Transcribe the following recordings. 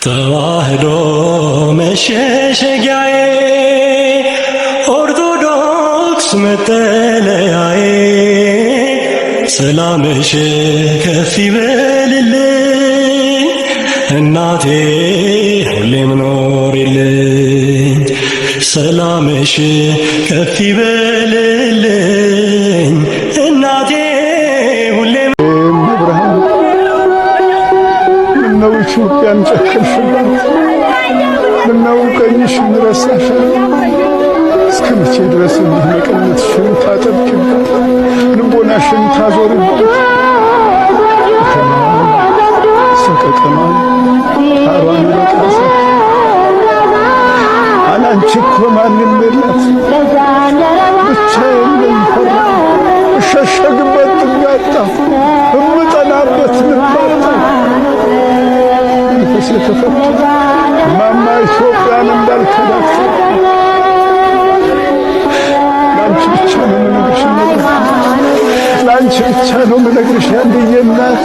ተዋህዶ መሸሸጊያዬ ኦርቶዶክስ መጠለያዬ ሰላምሽ ከፍ ይበልልኝ እናቴ ሁሌም ኖሪልኝ ሰላምሽ ከፍ ይበልልኝ እናቴ ሁሌም ምነው ኢትዮጵያን ጨከንሽባት ምነው ቀኝሽን ረሳሻት እስከ መቼ ድረስ መቀነትሽን ታጠብቂባት ልቦናሽን ታዞሪባት ሰቀቀኗን ታሯን በቀረሳት አላንቺ እኮ ማንም የላት ብቻዬን ለምፈራ እሸሸግበት ጥጋጣ እምጠናበት ልባጣ መንፈስ የተፈታ ማማ ኢትዮጵያን እንዳልከዳት ላንቺ ብቻ ነው የምነግርሽ ላንቺ ብቻ ነው የምነግርሽ አንድዬ እናት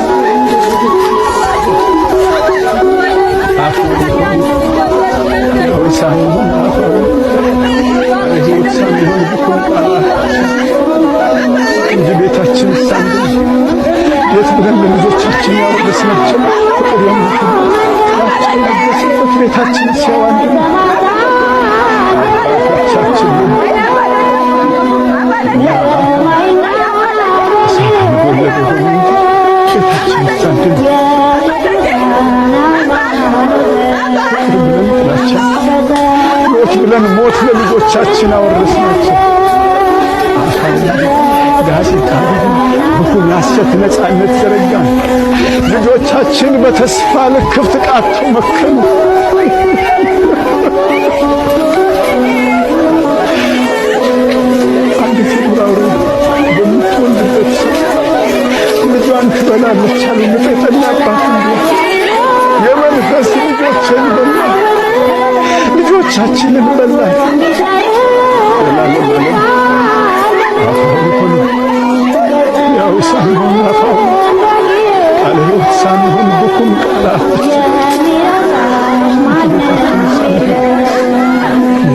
እንጂ ቤታችን ሳንድ የት ብለን ለልጆቻችን ያወረስናቸው ፍቅር የምንችልበት ቤታችን ሲያዋንድ አባቶቻችን እሳት ወለደ ሆኑ ቤታችን ሳንድ ብለን ሞት ለልጆቻችን አወረስናቸው። ጋዜጣ በኩል ሐሰት ነፃነት ዘረጋን። ልጆቻችን በተስፋ ልክፍት ቃቶ መከኑ። አንዲት ዱር አውሬ በምትወልድበት ልጇን ትበላለች አሉ ምጥ የጠናባት የመንፈስ ልጆችን በላ ልጆቻችንን በላን። ዘላለም አፋውን ያው ሳንሆን አፋውን ቃለ ሕይወት ሳንሆን ብኩም ቃላቶች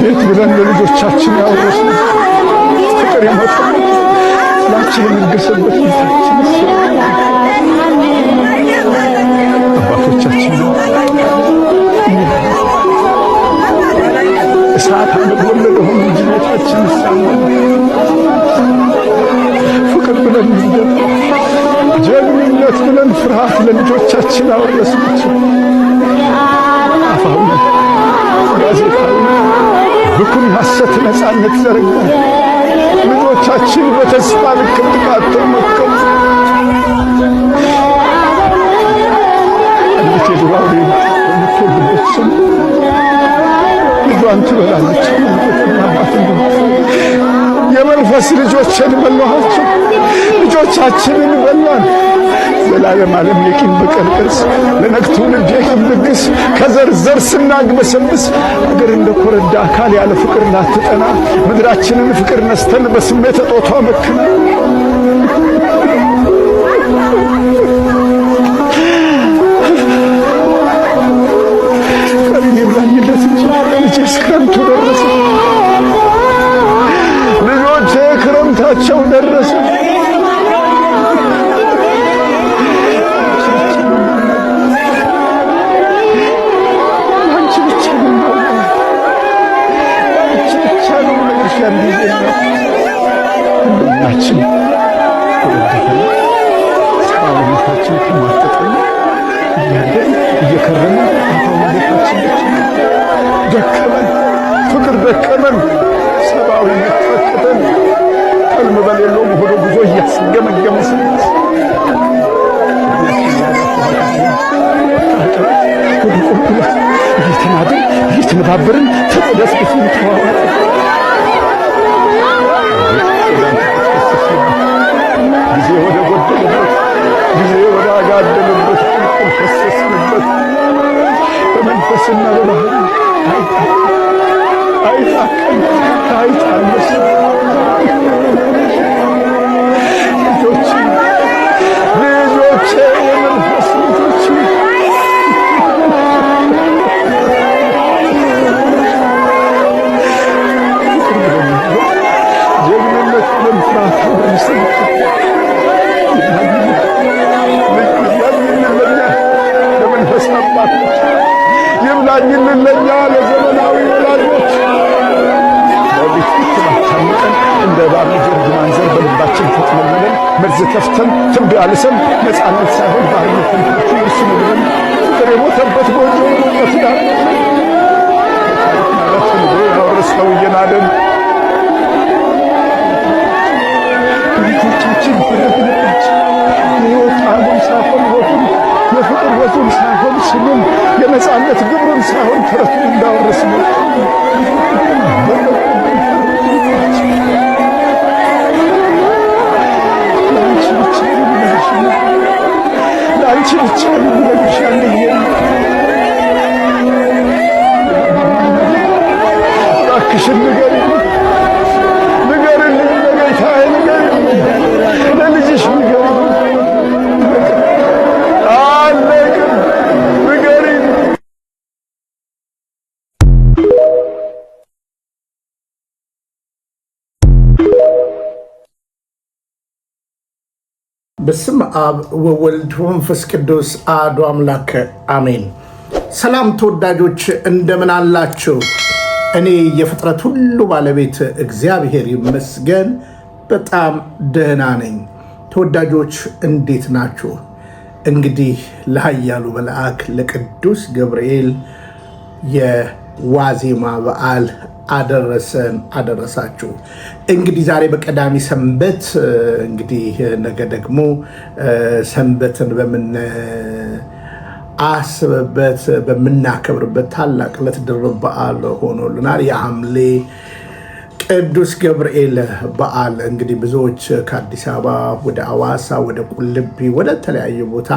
ቤት ብለን ለልጆቻችን ያወረስን ፍቅር የሞተበት ጥላቻ የነገሰበት ቤታችን አባቶቻችን እሳት ወለደ ሆኖ ልጅነታችን ሳለን ፍቅር ብለን ጀግንነት ብለን ፍርሃት ለልጆቻችን አወረስናቸው። አፋዊ ጋዜጣዊ ብኩን ሐሰት ነፃነት ዘረጋ። ልጆቻችን በተስፋ ልክ ጥቃተው መከሙ። አንዲት የዱር አውሬ በምትወልድበት ስም ልጇን ትበላለች። የመንፈስ ልጆችን በላኋቸው፣ ልጆቻችንን በላን። ዘላለም ዓለም የቂም በቀል ቅርስ ለነገ ትውልድ የቂም ልግስ ከዘር ዘር ስናግበሰብስ አገር እንደ ኮረዳ አካል ያለ ፍቅር ላትጠና ምድራችንን ፍቅር ነስተን በስሜት እጦቷ መክና ክረምቱ ደረሰ። ልጆቼ ክረምታቸው ደረሰ። አንቺ ብቻ ነው አንቺ ብቻ ነው ነገርሽ ያንዲዜ ሁላችን ወደደን ሰውነታችን ከማጠጠን እያደን እየከረመ አሁን ደከመን ፍቅር ደከመን ሰብአዊነት ተከተን ህልም በሌለው ሆዶ ጉዞ እያስገመገመ ስንት ወደ ቁልቁለት እየተናደን እየተነባበርን ተቆደስኩትን ተዋዋል ጊዜ ወደ ጎደለበት ጊዜ ወደ አጋደለበት ቁልቁል ፈሰስንበት በመንፈስና በባህል አይታከም አይታለስ ልጆቼ የመንፈስ ልጆቼ ይብላኝልን ለኛ ለዘመናዊ ወላጆች ለቤት ትማታምቀን እንደ ባለ ጀርግማን ዘር በልባችን ተጥመልመለን መርዝ ከፍተን ትንቢ አልሰን ነፃነት ሳይሆን ባርነትን እሱ ብለን ፍቅር የሞተበት ጎጆ ሞት ዳር ማለትን ያወረስነው እየናደን ቤቶቻችን በረግንባችን የሕይወት ጣዕሙን ሳይሆን ወቱን የፍቅር ወቱን ሳይሆን ስሙን የነፃነት ግብሩን ሳይሆን ተረቱን እንዳወረስነው ለአንቺ ብቻ ልንለግሽ ያለየ እባክሽን ንገሪልኝ ለጌታዬ ንገሪልኝ ለልጅሽ ንገሪልኝ አለቅም ንገሪልኝ። በስመ አብ ወወልድ ወመንፈስ ቅዱስ አሐዱ አምላክ አሜን። ሰላም ተወዳጆች እንደምን አላችሁ? እኔ የፍጥረት ሁሉ ባለቤት እግዚአብሔር ይመስገን በጣም ደህና ነኝ። ተወዳጆች እንዴት ናችሁ? እንግዲህ ለኃያሉ መልአክ ለቅዱስ ገብርኤል የዋዜማ በዓል አደረሰን አደረሳችሁ። እንግዲህ ዛሬ በቀዳሚ ሰንበት እንግዲህ ነገ ደግሞ ሰንበትን በምናስብበት በምናከብርበት ታላቅ ዕለት ድርብ በዓል ሆኖልናል። የሐምሌ ቅዱስ ገብርኤል በዓል እንግዲህ ብዙዎች ከአዲስ አበባ ወደ አዋሳ ወደ ቁልቢ ወደ ተለያዩ ቦታ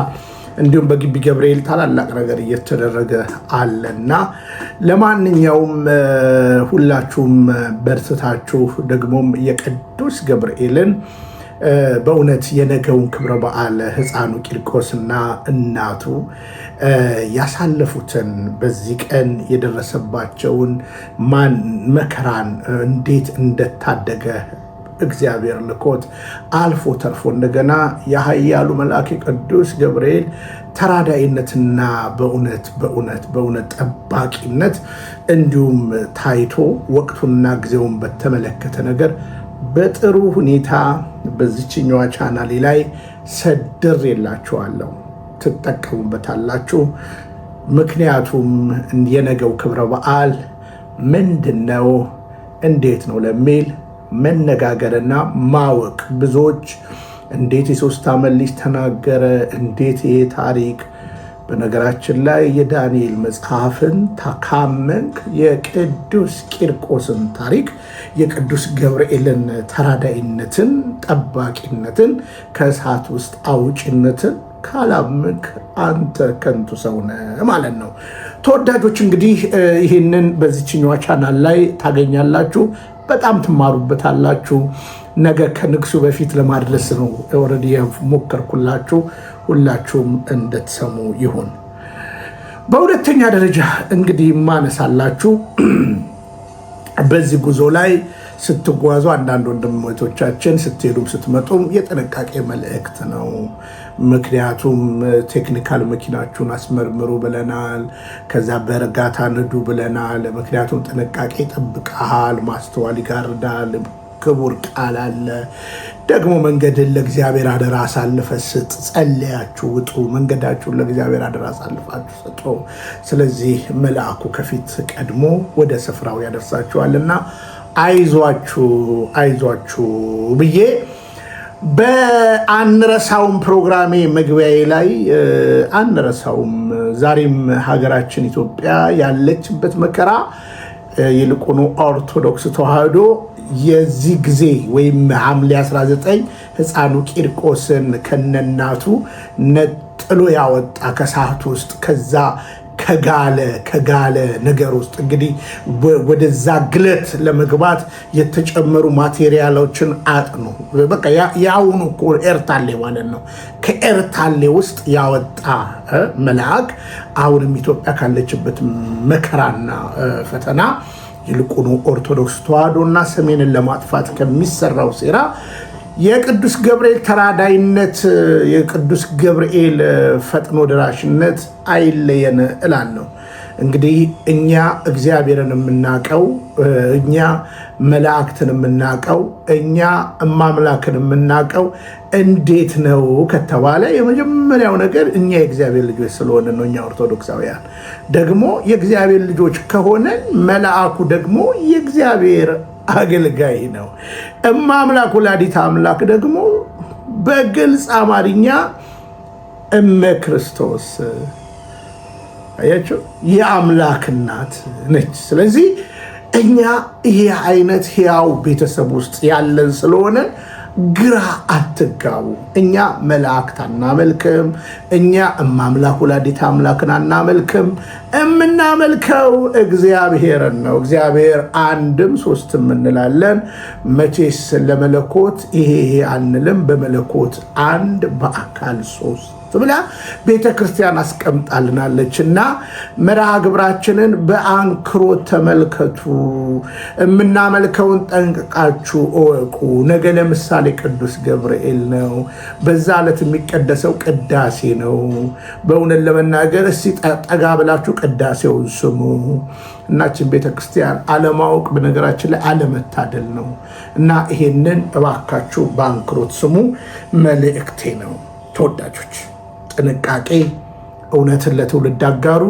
እንዲሁም በግቢ ገብርኤል ታላላቅ ነገር እየተደረገ አለና ለማንኛውም ሁላችሁም በርትታችሁ ደግሞም የቅዱስ ገብርኤልን በእውነት የነገውን ክብረ በዓል ሕፃኑ ቂርቆስና እናቱ ያሳለፉትን በዚህ ቀን የደረሰባቸውን መከራን እንዴት እንደታደገ እግዚአብሔር ልኮት አልፎ ተርፎ እንደገና የኃያሉ መልአክ ቅዱስ ገብርኤል ተራዳይነትና በእውነት ጠባቂነት እንዲሁም ታይቶ ወቅቱንና ጊዜውን በተመለከተ ነገር በጥሩ ሁኔታ በዚችኛዋ ቻናሌ ላይ ሰድሬላችኋለሁ። ትጠቀሙበታላችሁ። ምክንያቱም የነገው ክብረ በዓል ምንድነው እንዴት ነው ለሚል መነጋገርና ማወቅ ብዙዎች እንዴት የሶስት ዓመት ልጅ ተናገረ እንዴት ይሄ ታሪክ በነገራችን ላይ የዳንኤል መጽሐፍን ታካመንክ የቅዱስ ቂርቆስን ታሪክ የቅዱስ ገብርኤልን ተራዳይነትን ጠባቂነትን ከእሳት ውስጥ አውጭነትን ካላመንክ አንተ ከንቱ ሰው ነህ ማለት ነው። ተወዳጆች እንግዲህ ይህንን በዚችኛዋ ቻናል ላይ ታገኛላችሁ። በጣም ትማሩበታላችሁ። ነገ ከንግሱ በፊት ለማድረስ ነው ኦልሬዲ ሞከርኩላችሁ። ሁላችሁም እንድትሰሙ ይሁን። በሁለተኛ ደረጃ እንግዲህ ማነሳላችሁ በዚህ ጉዞ ላይ ስትጓዙ አንዳንድ ወንድሞቻችን ስትሄዱም ስትመጡም የጥንቃቄ መልእክት ነው። ምክንያቱም ቴክኒካል መኪናችሁን አስመርምሩ ብለናል። ከዛ በእርጋታ ንዱ ብለናል። ምክንያቱም ጥንቃቄ ይጠብቃል፣ ማስተዋል ይጋርዳል። ክቡር ቃል አለ። ደግሞ መንገድን ለእግዚአብሔር አደራ አሳልፈ ስጥ፣ ጸልያችሁ ውጡ፣ መንገዳችሁን ለእግዚአብሔር አደራ አሳልፋችሁ ስጡ። ስለዚህ መልአኩ ከፊት ቀድሞ ወደ ስፍራው ያደርሳችኋልና አይዟችሁ ብዬ በአንረሳውም ፕሮግራሜ መግቢያዬ ላይ አንረሳውም። ዛሬም ሀገራችን ኢትዮጵያ ያለችበት መከራ ይልቁኑ ኦርቶዶክስ ተዋህዶ የዚህ ጊዜ ወይም ሐምሌ 19 ሕፃኑ ቂርቆስን ከነናቱ ነጥሎ ያወጣ ከሳት ውስጥ ከዛ ከጋለ ነገር ውስጥ እንግዲህ ወደዛ ግለት ለመግባት የተጨመሩ ማቴሪያሎችን አጥኑ። በቃ ያውኑ እኮ ኤርታሌ ማለት ነው። ከኤርታሌ ውስጥ ያወጣ መልአክ አሁንም ኢትዮጵያ ካለችበት መከራና ፈተና ይልቁኑ ኦርቶዶክስ ተዋህዶና ሰሜንን ለማጥፋት ከሚሰራው ሴራ የቅዱስ ገብርኤል ተራዳይነት፣ የቅዱስ ገብርኤል ፈጥኖ ደራሽነት አይለየን እላለሁ። እንግዲህ እኛ እግዚአብሔርን የምናቀው፣ እኛ መላእክትን የምናቀው፣ እኛ እማምላክን የምናቀው እንዴት ነው ከተባለ የመጀመሪያው ነገር እኛ የእግዚአብሔር ልጆች ስለሆነ ነው። እኛ ኦርቶዶክሳውያን ደግሞ የእግዚአብሔር ልጆች ከሆነን መልአኩ ደግሞ የእግዚአብሔር አገልጋይ ነው። እማምላክ ወላዲተ አምላክ ደግሞ በግልጽ አማርኛ እመ ክርስቶስ አያችሁ የአምላክ እናት ነች። ስለዚህ እኛ ይሄ አይነት ሕያው ቤተሰብ ውስጥ ያለን ስለሆነ ግራ አትጋቡ። እኛ መላእክት አናመልክም። እኛ እማምላክ ወላዲተ አምላክን አናመልክም። የምናመልከው እግዚአብሔርን ነው። እግዚአብሔር አንድም ሶስትም እንላለን። መቼስ ለመለኮት ይሄ አንልም። በመለኮት አንድ በአካል ሶስት ብላ ቤተ ክርስቲያን አስቀምጣልናለች እና መርሃ ግብራችንን በአንክሮት ተመልከቱ። የምናመልከውን ጠንቅቃችሁ እወቁ። ነገ ለምሳሌ ቅዱስ ገብርኤል ነው። በዛ ዕለት የሚቀደሰው ቅዳሴ ነው። በእውነት ለመናገር እስቲ ጠጋ ብላችሁ ቅዳሴውን ስሙ። እናችን ቤተ ክርስቲያን አለማወቅ በነገራችን ላይ አለመታደል ነው እና ይሄንን እባካችሁ በአንክሮት ስሙ መልእክቴ ነው። ተወዳጆች ጥንቃቄ፣ እውነትን ለትውልድ አጋሩ።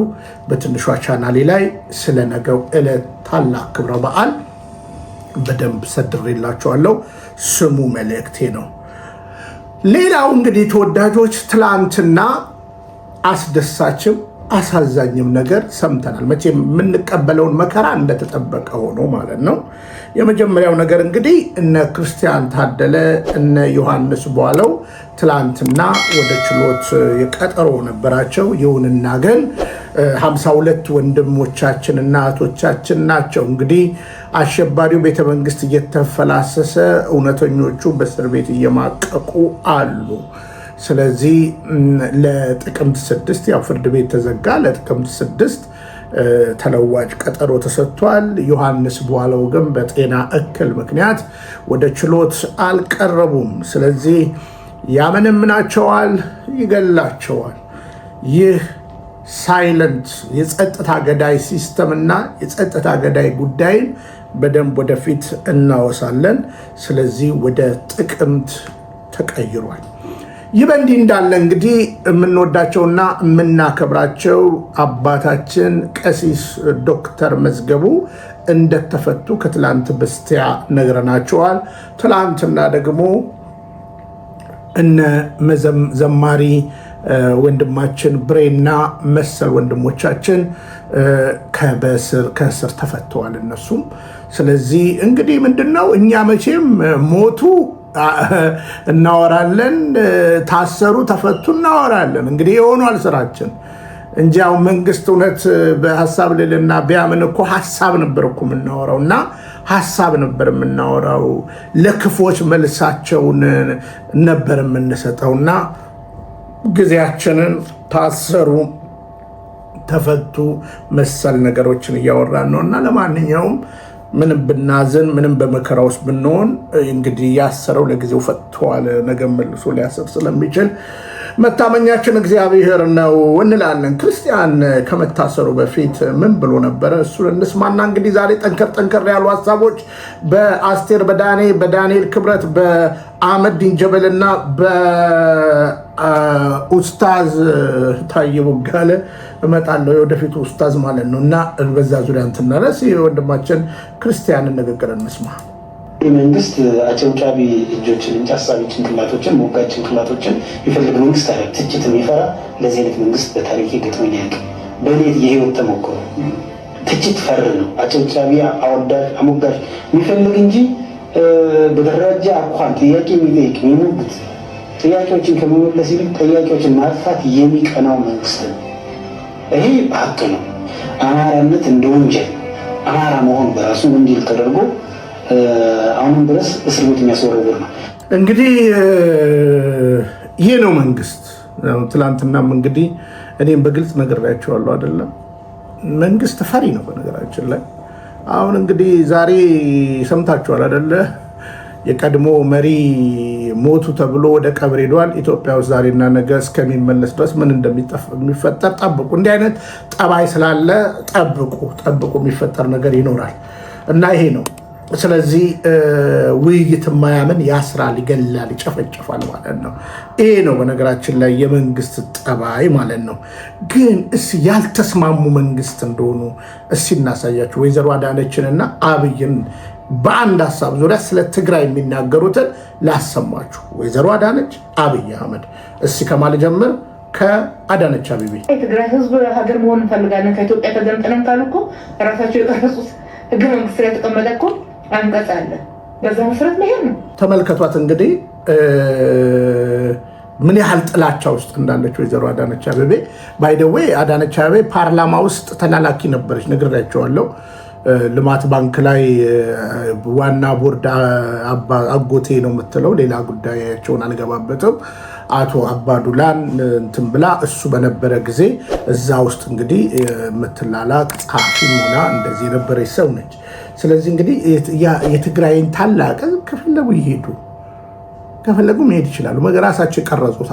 በትንሿ ቻናሌ ላይ ስለ ነገው ዕለት ታላቅ ክብረ በዓል በደንብ ሰድሬላችኋለሁ። ስሙ መልእክቴ ነው። ሌላው እንግዲህ ተወዳጆች ትላንትና አስደሳችም አሳዛኝም ነገር ሰምተናል። መቼም የምንቀበለውን መከራ እንደተጠበቀ ሆኖ ማለት ነው። የመጀመሪያው ነገር እንግዲህ እነ ክርስቲያን ታደለ እነ ዮሐንስ ቧለው ትላንትና ወደ ችሎት የቀጠሮ ነበራቸው። ይሁንና ግን 52 ወንድሞቻችንና እህቶቻችን ናቸው እንግዲህ አሸባሪው ቤተመንግስት እየተፈላሰሰ እውነተኞቹ በእስር ቤት እየማቀቁ አሉ። ስለዚህ ለጥቅምት 6 ያው ፍርድ ቤት ተዘጋ። ለጥቅምት 6 ተለዋጭ ቀጠሮ ተሰጥቷል። ዮሐንስ ቧለው ግን በጤና እክል ምክንያት ወደ ችሎት አልቀረቡም። ስለዚህ ያመነምናቸዋል፣ ይገላቸዋል። ይህ ሳይለንት የጸጥታ ገዳይ ሲስተምና የጸጥታ ገዳይ ጉዳይን በደንብ ወደፊት እናወሳለን። ስለዚህ ወደ ጥቅምት ተቀይሯል። ይህ በእንዲህ እንዳለ እንግዲህ የምንወዳቸውና የምናከብራቸው አባታችን ቀሲስ ዶክተር መዝገቡ እንደተፈቱ ከትላንት በስቲያ ነግረናቸዋል። ትላንትና ደግሞ እነ ዘማሪ ወንድማችን ብሬና መሰል ወንድሞቻችን ከእስር ተፈተዋል እነሱም። ስለዚህ እንግዲህ ምንድነው እኛ መቼም ሞቱ እናወራለን፣ ታሰሩ ተፈቱ እናወራለን። እንግዲህ የሆኗል ስራችን እንጂ ያው መንግስት እውነት በሀሳብ ልልና ቢያምን እኮ ሀሳብ ነበር እኮ የምናወራው እና ሀሳብ ነበር የምናወራው። ለክፎች መልሳቸውን ነበር የምንሰጠውና ጊዜያችንን ታሰሩ ተፈቱ መሰል ነገሮችን እያወራን ነው። እና ለማንኛውም ምንም ብናዝን ምንም በመከራ ውስጥ ብንሆን እንግዲህ ያሰረው ለጊዜው ፈቷል። ነገ መልሶ ሊያስር ስለሚችል መታመኛችን እግዚአብሔር ነው እንላለን። ክርስቲያን ከመታሰሩ በፊት ምን ብሎ ነበረ? እሱን እንስማና እንግዲህ ዛሬ ጠንከር ያሉ ሀሳቦች በአስቴር በዳንኤል ክብረት በአህመዲን ጀበልና በኡስታዝ ታዬ ቦጋለ እመጣለሁ። የወደፊቱ ኡስታዝ ማለት ነው እና በዛ ዙሪያ እንትናረስ ወንድማችን ክርስቲያንን ንግግር እንስማ። መንግስት አጨብጫቢ እጆችን እንጂ አሳቢ ጭንቅላቶችን ሞጋጅ ጭንቅላቶችን የሚፈልግ መንግስት አለ። ትችት የሚፈራ ለዚህ አይነት መንግስት በታሪክ ገጥሞኝ አያውቅም። በእኔ የህይወት ተሞክሮ ትችት ፈር ነው። አጨብጫቢ አወዳጅ አሞጋጅ የሚፈልግ እንጂ በደረጃ አኳን ጥያቄ የሚጠይቅ የሚሞግት ጥያቄዎችን ከመመለስ ይልቅ ጥያቄዎችን ማጥፋት የሚቀናው መንግስት ነው። ይሄ ሀቅ ነው። አማራነት እንደ ወንጀል አማራ መሆን በራሱ ወንጀል ተደርጎ አሁንም ድረስ እስር ቤት የሚያስወረውር ነው። እንግዲህ ይሄ ነው መንግስት። ትላንትናም እንግዲህ እኔም በግልጽ ነግሬያቸዋለሁ አይደለም። መንግስት ፈሪ ነው በነገራችን ላይ። አሁን እንግዲህ ዛሬ ሰምታችኋል አይደለ? የቀድሞ መሪ ሞቱ ተብሎ ወደ ቀብር ሄዷል። ኢትዮጵያ ውስጥ ዛሬና ነገ እስከሚመለስ ድረስ ምን እንደሚፈጠር ጠብቁ። እንዲህ አይነት ጠባይ ስላለ ጠብቁ፣ የሚፈጠር ነገር ይኖራል እና ይሄ ነው። ስለዚህ ውይይት ማያምን ያስራል፣ ይገላል፣ ይጨፈጨፋል ማለት ነው። ይሄ ነው በነገራችን ላይ የመንግስት ጠባይ ማለት ነው። ግን ያልተስማሙ መንግስት እንደሆኑ እናሳያችሁ። ወይዘሮ አዳነችንና አብይን በአንድ ሀሳብ ዙሪያ ስለ ትግራይ የሚናገሩትን ላሰማችሁ። ወይዘሮ አዳነች፣ አብይ አህመድ። ከማል ጀምር ከአዳነች አቤቤ። የትግራይ ህዝብ ሀገር መሆን እንፈልጋለን ከኢትዮጵያ ተገንጥለን ካሉ እኮ ራሳቸው የቀረጹት ህገ መንግስት ላይ የተቀመጠ እኮ አንቀጽ አለ። በዛ መሰረት መሄድ ነው። ተመልከቷት እንግዲህ ምን ያህል ጥላቻ ውስጥ እንዳለች ወይዘሮ አዳነች አቤቤ። ባይደዌ አዳነች አቤቤ ፓርላማ ውስጥ ተላላኪ ነበረች፣ ነግሬያቸዋለሁ። ልማት ባንክ ላይ ዋና ቦርድ አጎቴ ነው የምትለው፣ ሌላ ጉዳያቸውን አልገባበትም። አቶ አባዱላን እንትን ብላ እሱ በነበረ ጊዜ እዛ ውስጥ እንግዲህ የምትላላቅ ጸሐፊም ሆና እንደዚህ የነበረች ሰው ነች። ስለዚህ እንግዲህ የትግራይን ታላቅ ከፈለጉ ይሄዱ፣ ከፈለጉ መሄድ ይችላሉ። ራሳቸው የቀረጹት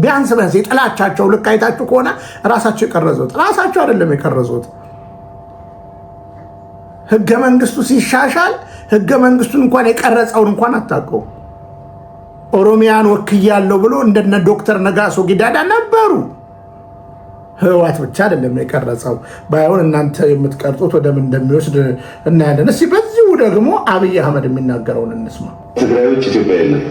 ቢያንስ የጥላቻቸው ልክ አይታችሁ ከሆነ ራሳቸው የቀረጹት ራሳቸው አይደለም የቀረጹት። ህገ መንግስቱ ሲሻሻል ህገ መንግስቱን እንኳን የቀረጸውን እንኳን አታውቀው። ኦሮሚያን ወክያለሁ ብሎ እንደነ ዶክተር ነጋሶ ጊዳዳ ነበሩ። ህወሓት ብቻ አይደለም የቀረጸው። ባይሆን እናንተ የምትቀርጹት ወደ ምን እንደሚወስድ እናያለን። በዚሁ ደግሞ አብይ አህመድ የሚናገረውን እንስማ። ትግራዮች ኢትዮጵያ የለም፣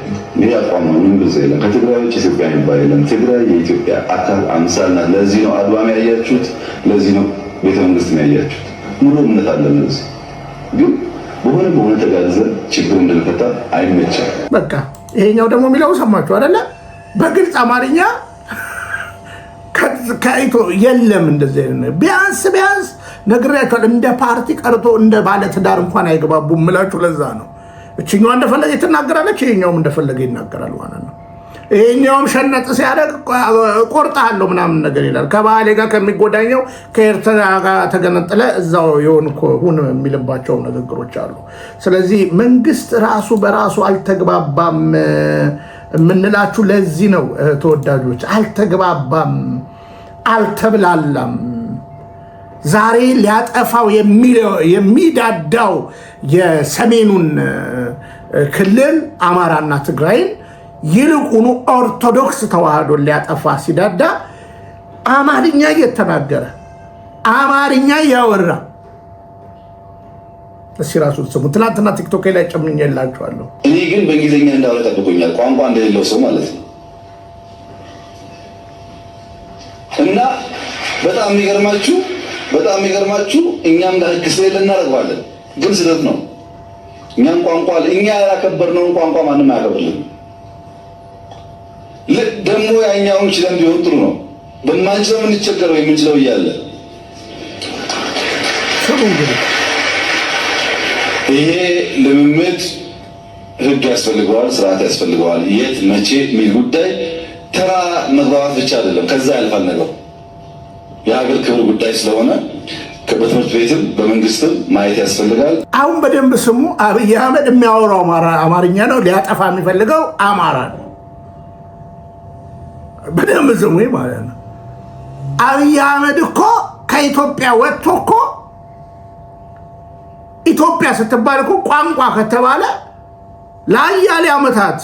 ይህ አቋም ነው። ምን ብዛ የለም። ከትግራዮች ኢትዮጵያ የሚባል የለም። ትግራይ የኢትዮጵያ አካል አምሳል ናት። ለዚህ ነው አድዋም ያያችሁት፣ ለዚህ ነው ቤተመንግስት ያያችሁት። ሙሉ እምነት አለን። ለዚህ ግን በሆነ ተጋግዘን ችግር እንድንፈታ አይመቻል። በቃ ይሄኛው ደግሞ የሚለው ሰማችሁ አይደለ? በግልጽ አማርኛ ከይቶ የለም እንደዚህ ቢያንስ ነግሬያቸዋለሁ። እንደ ፓርቲ ቀርቶ እንደ ባለትዳር እንኳን አይገባቡም የምላችሁ ለዛ ነው። እችኛዋ እንደፈለገ ትናገራለች፣ ይሄኛውም እንደፈለገ ይናገራል ማለት ነው። ይሄኛውም ሸነጥ ሲያደርግ ቆርጣለሁ ምናምን ነገር ይላል። ከባህሌ ጋር ከሚጎዳኘው ከኤርትራ ጋር ተገነጠለ እዛው ሁን የሚልባቸው ንግግሮች አሉ። ስለዚህ መንግስት ራሱ በራሱ አልተግባባም የምንላችሁ ለዚህ ነው ተወዳጆች። አልተግባባም፣ አልተብላላም። ዛሬ ሊያጠፋው የሚዳዳው የሰሜኑን ክልል አማራና ትግራይን ይልቁኑ ኦርቶዶክስ ተዋህዶን ሊያጠፋ ሲዳዳ አማርኛ እየተናገረ አማርኛ እያወራ ራሱ ስሙ። ትናንትና ቲክቶክ ላይ ጨምኜላችኋለሁ። እኔ ግን በእንግሊዝኛ እንዳወራ ጠብቆኛል፣ ቋንቋ እንደሌለው ሰው ማለት ነው። እና በጣም የሚገርማችሁ እኛም ለህግ ስለሌለ እናደርገዋለን፣ ግን ስህተት ነው። እኛም ቋንቋ እኛ ያላከበርነውን ቋንቋ ማንም አያከብርልን። ደግሞ ያኛውን ችለን ቢሆን ጥሩ ነው። በማንችለው የምንቸገረው የምንችለው እያለ ይሄ ልምምድ ህግ ያስፈልገዋል፣ ስርዓት ያስፈልገዋል። የት መቼ የሚል ጉዳይ ተራ መግባባት ብቻ አይደለም፣ ከዛ ያልፋል ነገሩ። የሀገር ክብር ጉዳይ ስለሆነ በትምህርት ቤትም በመንግስትም ማየት ያስፈልጋል። አሁን በደንብ ስሙ። አብይ አህመድ የሚያወራው አማርኛ ነው። ሊያጠፋ የሚፈልገው አማራ ነው። በደንብ ስሙ ማለት ነው። አብይ አህመድ እኮ ከኢትዮጵያ ወጥቶ እኮ ኢትዮጵያ ስትባል እኮ ቋንቋ ከተባለ ለአያሌ ዓመታት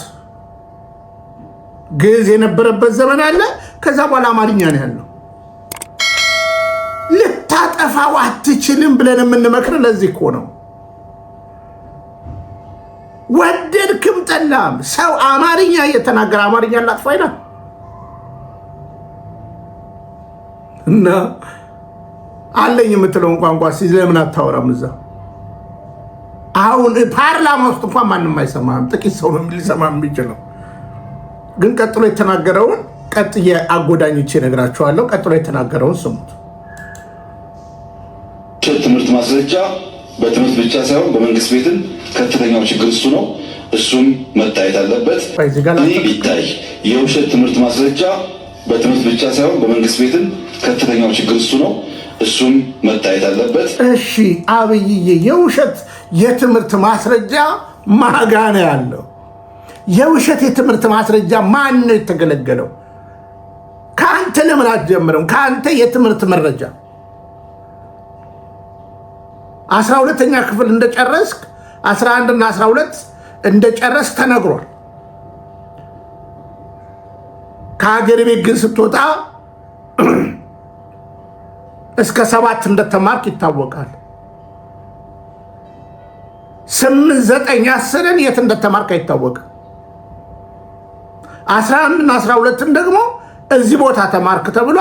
ግዕዝ የነበረበት ዘመን አለ። ከዛ በኋላ አማርኛ ነው ያለው። ልታጠፋው አትችልም ብለን የምንመክር ለዚህ እኮ ነው። ወደድክም ጠላም ሰው አማርኛ እየተናገረ አማርኛ ላጥፋ ይላል እና አለኝ የምትለውን ቋንቋ ለምን አታወራም? እዛ አሁን ፓርላማ ውስጥ እንኳን ማንም አይሰማም። ጥቂት ሰው ነው ሊሰማ የሚችለው። ግን ቀጥሎ የተናገረውን ቀጥዬ አጎዳኝቼ እነግራችኋለሁ። ቀጥሎ የተናገረውን ስሙት። ትምህርት ማስረጃ በትምህርት ብቻ ሳይሆን በመንግስት ቤትም ከፍተኛው ችግር እሱ ነው። እሱም መታየት አለበት። እኔ ቢታይ የውሸት ትምህርት ማስረጃ በትምህርት ብቻ ሳይሆን በመንግስት ቤትም ከፍተኛው ችግር እሱ ነው። እሱም መታየት አለበት። እሺ አብይዬ፣ የውሸት የትምህርት ማስረጃ ማጋነ ያለው የውሸት የትምህርት ማስረጃ ማን ነው የተገለገለው? ከአንተ ለምን አትጀምረም? ከአንተ የትምህርት መረጃ 12ኛ ክፍል እንደጨረስክ 11 እና 12 እንደጨረስክ ተነግሯል። ከሀገር ቤት ግን ስትወጣ እስከ 7 እንደተማርክ ይታወቃል። 8፣ 9፣ 10 የት እንደተማርክ አይታወቅም። 11 እና 12 ደግሞ እዚህ ቦታ ተማርክ ተብሎ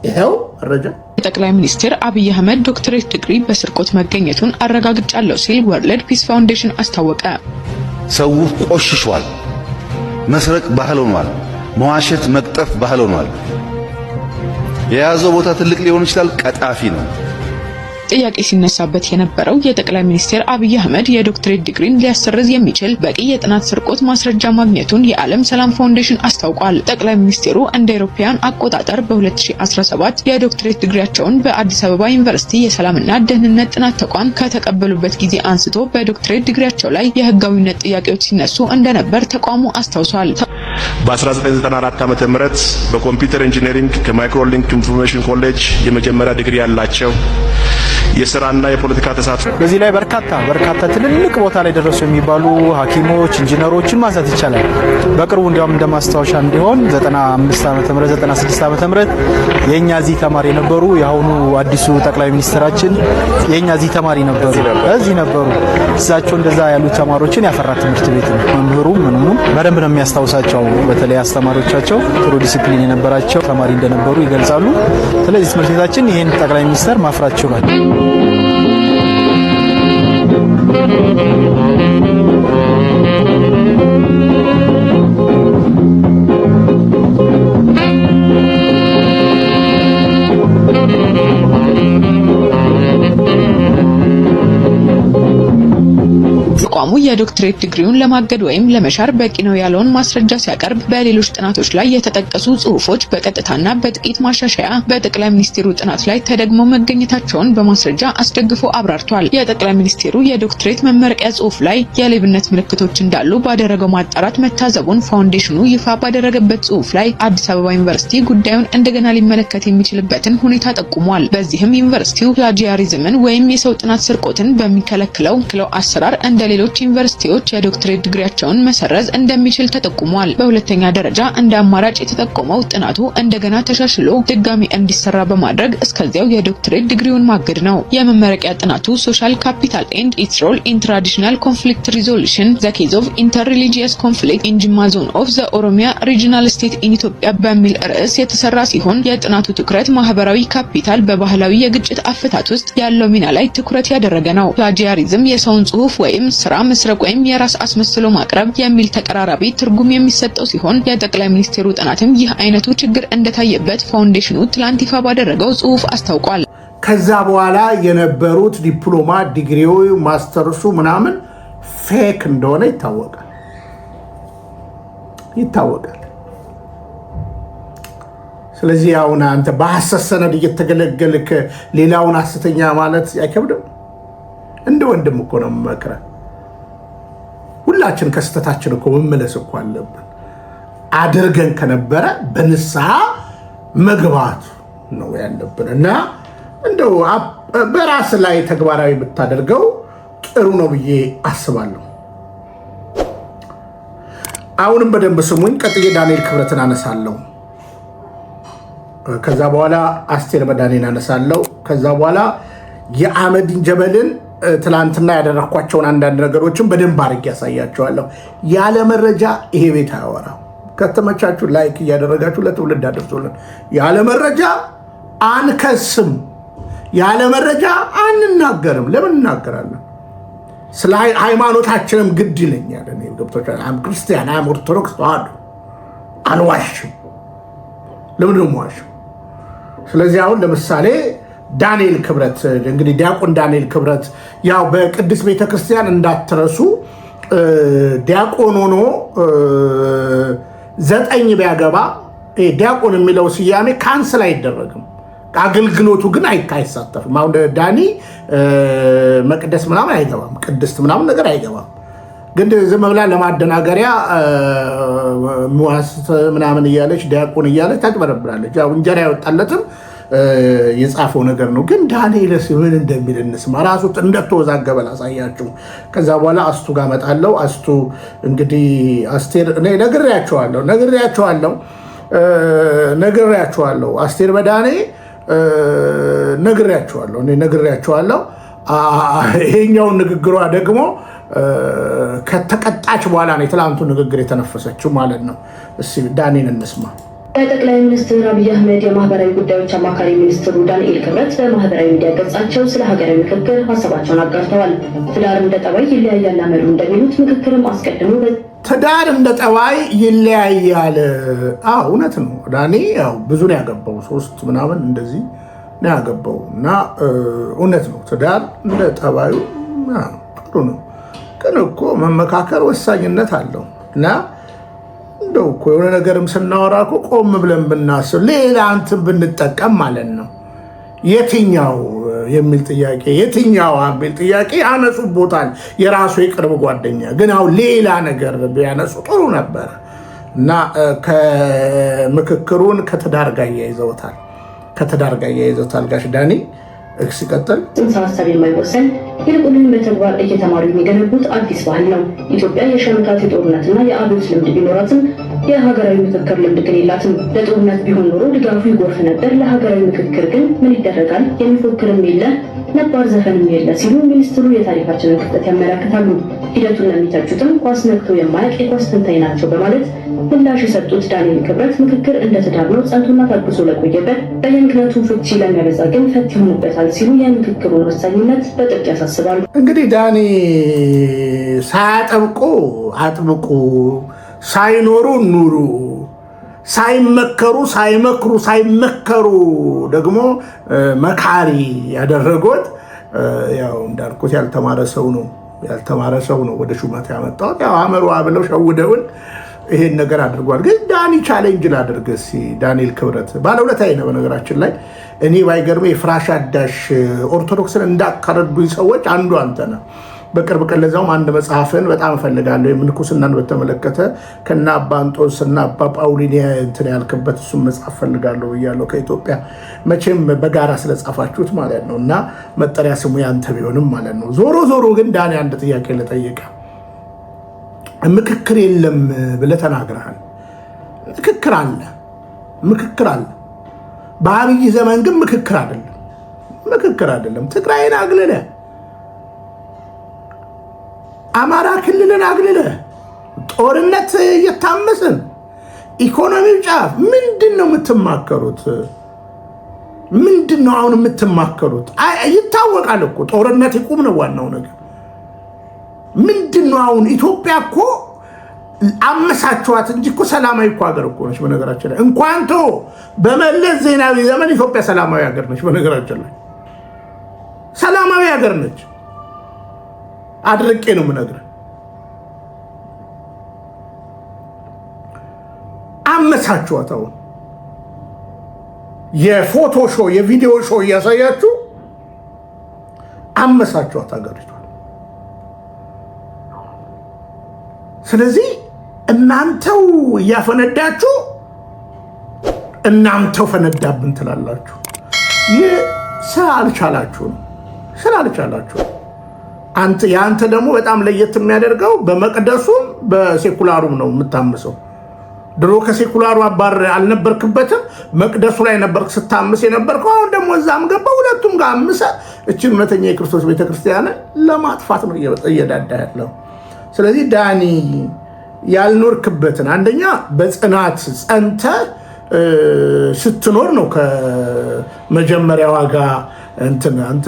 ይሄው መረጃ። ጠቅላይ ሚኒስትር አብይ አህመድ ዶክትሬት ዲግሪ በስርቆት መገኘቱን አረጋግጫለሁ ሲል ወርልድ ፒስ ፋውንዴሽን አስታወቀ። ሰው ቆሽሿል። መስረቅ ባህል ሆኗል። መዋሸት፣ መቅጠፍ ባህል ሆኗል። የያዘው ቦታ ትልቅ ሊሆን ይችላል፣ ቀጣፊ ነው። ጥያቄ ሲነሳበት የነበረው የጠቅላይ ሚኒስትር አብይ አህመድ የዶክትሬት ዲግሪን ሊያሰርዝ የሚችል በቂ የጥናት ስርቆት ማስረጃ ማግኘቱን የዓለም ሰላም ፋውንዴሽን አስታውቋል። ጠቅላይ ሚኒስትሩ እንደ አውሮፓውያን አቆጣጠር በ2017 የዶክትሬት ዲግሪያቸውን በአዲስ አበባ ዩኒቨርሲቲ የሰላምና ደህንነት ጥናት ተቋም ከተቀበሉበት ጊዜ አንስቶ በዶክትሬት ዲግሪያቸው ላይ የህጋዊነት ጥያቄዎች ሲነሱ እንደነበር ተቋሙ አስታውሷል። በ1994 ዓ.ም በኮምፒውተር ኢንጂነሪንግ ከማይክሮሊንክ ኢንፎርሜሽን ኮሌጅ የመጀመሪያ ዲግሪ ያላቸው የሥራና የፖለቲካ ተሳትፎ በዚህ ላይ በርካታ ትልልቅ ቦታ ላይ ደረሱ የሚባሉ ሐኪሞች፣ ኢንጂነሮችን ማንሳት ይቻላል። በቅርቡ እንዲያውም እንደማስታወሻ እንዲሆን 95 ዓመተ ምህረት 96 ዓመተ ምህረት የኛ እዚህ ተማሪ ነበሩ። የአሁኑ አዲሱ ጠቅላይ ሚኒስትራችን የኛ እዚህ ተማሪ ነበሩ፣ እዚህ ነበሩ። እሳቸው እንደዛ ያሉ ተማሪዎችን ያፈራ ትምህርት ቤት ነው። መምህሩም ምኑም በደንብ ነው የሚያስታውሳቸው። በተለይ አስተማሪዎቻቸው ጥሩ ዲሲፕሊን የነበራቸው ተማሪ እንደነበሩ ይገልጻሉ። ስለዚህ ትምህርት ቤታችን ይሄን ጠቅላይ ሚኒስትር ማፍራት ችሏል። ተቋሙ የዶክትሬት ዲግሪውን ለማገድ ወይም ለመሻር በቂ ነው ያለውን ማስረጃ ሲያቀርብ በሌሎች ጥናቶች ላይ የተጠቀሱ ጽሁፎች በቀጥታና በጥቂት ማሻሻያ በጠቅላይ ሚኒስትሩ ጥናት ላይ ተደግመው መገኘታቸውን በማስረጃ አስደግፎ አብራርቷል። የጠቅላይ ሚኒስትሩ የዶክትሬት መመረቂያ ጽሁፍ ላይ የሌብነት ምልክቶች እንዳሉ ባደረገው ማጣራት መታዘቡን ፋውንዴሽኑ ይፋ ባደረገበት ጽሁፍ ላይ አዲስ አበባ ዩኒቨርሲቲ ጉዳዩን እንደገና ሊመለከት የሚችልበትን ሁኔታ ጠቁሟል። በዚህም ዩኒቨርሲቲው ፕላጂያሪዝምን ወይም የሰው ጥናት ስርቆትን በሚከለክለው አሰራር እንደሌሎች ዩኒቨርሲቲዎች የዶክትሬት ዲግሪያቸውን መሰረዝ እንደሚችል ተጠቁሟል። በሁለተኛ ደረጃ እንደ አማራጭ የተጠቆመው ጥናቱ እንደገና ተሻሽሎ ድጋሚ እንዲሰራ በማድረግ እስከዚያው የዶክትሬት ዲግሪውን ማገድ ነው። የመመረቂያ ጥናቱ ሶሻል ካፒታል ኤንድ ኢትስ ሮል ኢን ትራዲሽናል ኮንፍሊክት ሪዞሉሽን ዘ ኬዝ ኦፍ ኢንተርሪሊጂየስ ኮንፍሊክት ኢን ጂማ ዞን ኦፍ ዘ ኦሮሚያ ሪጂናል ስቴት ኢን ኢትዮጵያ በሚል ርዕስ የተሰራ ሲሆን የጥናቱ ትኩረት ማህበራዊ ካፒታል በባህላዊ የግጭት አፈታት ውስጥ ያለው ሚና ላይ ትኩረት ያደረገ ነው። ፕላጂያሪዝም የሰውን ጽሁፍ ወይም ስራ መስረቅ ወይም የራስ አስመስሎ ማቅረብ የሚል ተቀራራቢ ትርጉም የሚሰጠው ሲሆን የጠቅላይ ሚኒስትሩ ጥናትም ይህ አይነቱ ችግር እንደታየበት ፋውንዴሽኑ ትላንት ይፋ ባደረገው ጽሁፍ አስታውቋል። ከዛ በኋላ የነበሩት ዲፕሎማ ዲግሪው ማስተርሱ ምናምን ፌክ እንደሆነ ይታወቃል። ስለዚህ አሁን አንተ በሐሰት ሰነድ እየተገለገልክ ሌላውን ሐሰተኛ ማለት አይከብድም? እንደ ወንድም እኮ ነው የምመክረህ። ሁላችን ከስተታችን እኮ መመለስ እኮ አለብን። አድርገን ከነበረ በንስሐ መግባት ነው ያለብን እና እንደው በራስ ላይ ተግባራዊ ብታደርገው ጥሩ ነው ብዬ አስባለሁ። አሁንም በደንብ ስሙኝ። ቀጥዬ ዳንኤል ክብረትን አነሳለሁ። ከዛ በኋላ አስቴር በዳኔን አነሳለሁ። ከዛ በኋላ የአህመዲን ጀበልን ትላንትና ያደረኳቸውን አንዳንድ ነገሮችን በደንብ አድርጌ ያሳያቸዋለሁ። ያለ መረጃ ይሄ ቤት አያወራም። ከተመቻችሁ ላይክ እያደረጋችሁ ለትውልድ አድርሱልን። ያለ መረጃ አንከስም፣ ያለ መረጃ አንናገርም። ለምን እናገራለን? ስለ ሃይማኖታችንም ግድ ይለኛል። እኔ ገብቶኛል። አም ክርስቲያን፣ አም ኦርቶዶክስ ተዋህዶ አልዋሽም። ለምን ነው የምዋሸው? ስለዚህ አሁን ለምሳሌ ዳንኤል ክብረት እንግዲህ ዲያቆን ዳንኤል ክብረት ያው በቅድስት ቤተክርስቲያን እንዳትረሱ ዲያቆን ሆኖ 9 ቢያገባ ዲያቆን የሚለው ስያሜ ካንስል አይደረግም። አገልግሎቱ ግን አይሳተፍም። አሁን ዳኒ መቅደስ ምናምን አይገባም፣ ቅድስት ምናምን ነገር አይገባም። ግን ዝም ብላ ለማደናገሪያ ሙዋስ ምናምን እያለች ዲያቆን እያለች ታጭበረብራለች። ያው እንጀራ ያወጣለትም የጻፈው ነገር ነው። ግን ዳንኤልስ ምን እንደሚል እንስማ። ራሱ እንደተወዛገበ ላሳያችሁ። ከዛ በኋላ አስቱ ጋር መጣለው። አስቱ እንግዲህ አስቴር እኔ ነግሬያቸዋለሁ። አስቴር በዳኔ ነግሬያቸዋለሁ። ይሄኛውን ንግግሯ ደግሞ ከተቀጣች በኋላ ነው የትላንቱ ንግግር የተነፈሰችው ማለት ነው። እስኪ ዳኔን እንስማ። ጠቅላይ ሚኒስትር አብይ አህመድ የማህበራዊ ጉዳዮች አማካሪ ሚኒስትሩ ዳንኤል ክብረት በማህበራዊ ሚዲያ ገጻቸው ስለ ሀገራዊ ምክክር ሀሳባቸውን አጋርተዋል። ትዳር እንደ ጠባይ ይለያያል አመሉ እንደሚሉት ምክክርም አስቀድሞ ትዳር እንደ ጠባይ ይለያያል። እውነት ነው። ዳኒ ያው ብዙ ነው ያገባው፣ 3 ምናምን እንደዚህ ነው ያገባው እና እውነት ነው። ትዳር እንደ ጠባዩ ጥሩ ነው። ግን እኮ መመካከር ወሳኝነት አለው እና እንደው እኮ የሆነ ነገርም ስናወራ እኮ ቆም ብለን ብናስብ ሌላ እንትን ብንጠቀም ማለት ነው። የትኛው የሚል ጥያቄ ያነሱቦታል። የራሱ የቅርብ ጓደኛ ግን አሁን ሌላ ነገር ቢያነሱ ጥሩ ነበር እና ከምክክሩን ከትዳር ጋር ያይዘውታል ጋሽ ዳኒ። ሲቀጥል ጽንሰ ሀሳብ የማይወሰን ይልቁንም በተግባር እየተማሩ የሚገነቡት አዲስ ባህል ነው። ኢትዮጵያ የሸምካት የጦርነትና የአብዮት ልምድ ቢኖራትም የሀገራዊ ምክክር ልምድ ግን የላትም። ለጦርነት ቢሆን ኖሮ ድጋፉ ይጎርፍ ነበር። ለሀገራዊ ምክክር ግን ምን ይደረጋል? የሚፎክርም የለ ነባር ዘፈንም የለ ሲሉ ሚኒስትሩ የታሪካችንን ክፍተት ያመለክታሉ። ሂደቱን ለሚተቹትም ኳስ ነክቶ የማያውቅ የኳስ ተንታኝ ናቸው በማለት ምላሽ የሰጡት ዳንኤል ክብረት ምክክር እንደ ትዳር ነው፣ ጸንቶና ታግሶ ለቆየበት በየምክንያቱ ፍቺ ለሚያበዛ ግን ፈት ይሆኑበታል ሲሉ የምክክሩን ወሳኝነት በጥብቅ ያሳስባሉ። እንግዲህ ዳኒ ሳያጠብቁ አጥብቁ፣ ሳይኖሩ ኑሩ፣ ሳይመከሩ ደግሞ መካሪ ያደረጉት ያው እንዳልኩት ያልተማረ ሰው ነው ወደ ሹመት ያመጣው። ያው አመሯ ብለው ሸውደውን ይሄን ነገር አድርጓል። ግን ዳኒ ቻሌንጅ ላድርግ እስኪ። ዳንኤል ክብረት ባለውለታዬ ነው በነገራችን ላይ። እኔ ባይገርመኝ የፍራሽ አዳሽ ኦርቶዶክስን እንዳካረዱኝ ሰዎች አንዱ አንተ ነህ። በቅርብ ቀን ለዛውም አንድ መጽሐፍን በጣም እፈልጋለሁ የምንኩስናን በተመለከተ ከና አባ አንጦንስ እና አባ ጳውሊን እንትን ያልክበት እሱም መጽሐፍ እፈልጋለሁ እያለሁ ከኢትዮጵያ መቼም በጋራ ስለጻፋችሁት ማለት ነው እና መጠሪያ ስሙ ያንተ ቢሆንም ማለት ነው። ዞሮ ግን ዳኒ አንድ ጥያቄ ልጠይቅህ። ምክክር የለም ብለህ ተናግረሃል። ምክክር አለ። በአብይ ዘመን ግን ምክክር አይደለም። ትግራይን አግልለህ አማራ ክልልን አግልለህ ጦርነት እየታመስን ኢኮኖሚው ጫፍ ምንድን ነው የምትማከሩት? አሁን የምትማከሩት? ይታወቃል እኮ ጦርነት ይቁም ነው ዋናው ነገር። ምንድነው አሁን? ኢትዮጵያ እኮ አመሳችኋት እንጂ እኮ ሰላማዊ እኮ ሀገር እኮ ነች። በነገራችን ላይ እንኳን በመለስ ዜናዊ ዘመን ኢትዮጵያ ሰላማዊ ሀገር ነች። በነገራችን ላይ ሰላማዊ ሀገር ነች። አድርቄ ነው የምነግርህ። አመሳችኋት። አሁን የፎቶ ሾው የቪዲዮ ሾው እያሳያችሁ አመሳችኋት ሀገሪቷ። ስለዚህ እናንተው እያፈነዳችሁ እናንተው ፈነዳብን ትላላችሁ። ይህ ስላልቻላችሁ። የአንተ ደግሞ በጣም ለየት የሚያደርገው በመቅደሱም በሴኩላሩም ነው የምታምሰው። ድሮ ከሴኩላሩ አባር አልነበርክበትም፣ መቅደሱ ላይ ነበርክ ስታምስ የነበርከው። አሁን ደግሞ እዛም ገባ፣ ሁለቱም ጋር አምሰ እችን እውነተኛ የክርስቶስ ቤተክርስቲያንን ለማጥፋት ነው እየዳዳ ያለው። ስለዚህ ዳኒ ያልኖርክበትን አንደኛ በጽናት ጸንተ ስትኖር ነው ከመጀመሪያዋ ጋር አንተ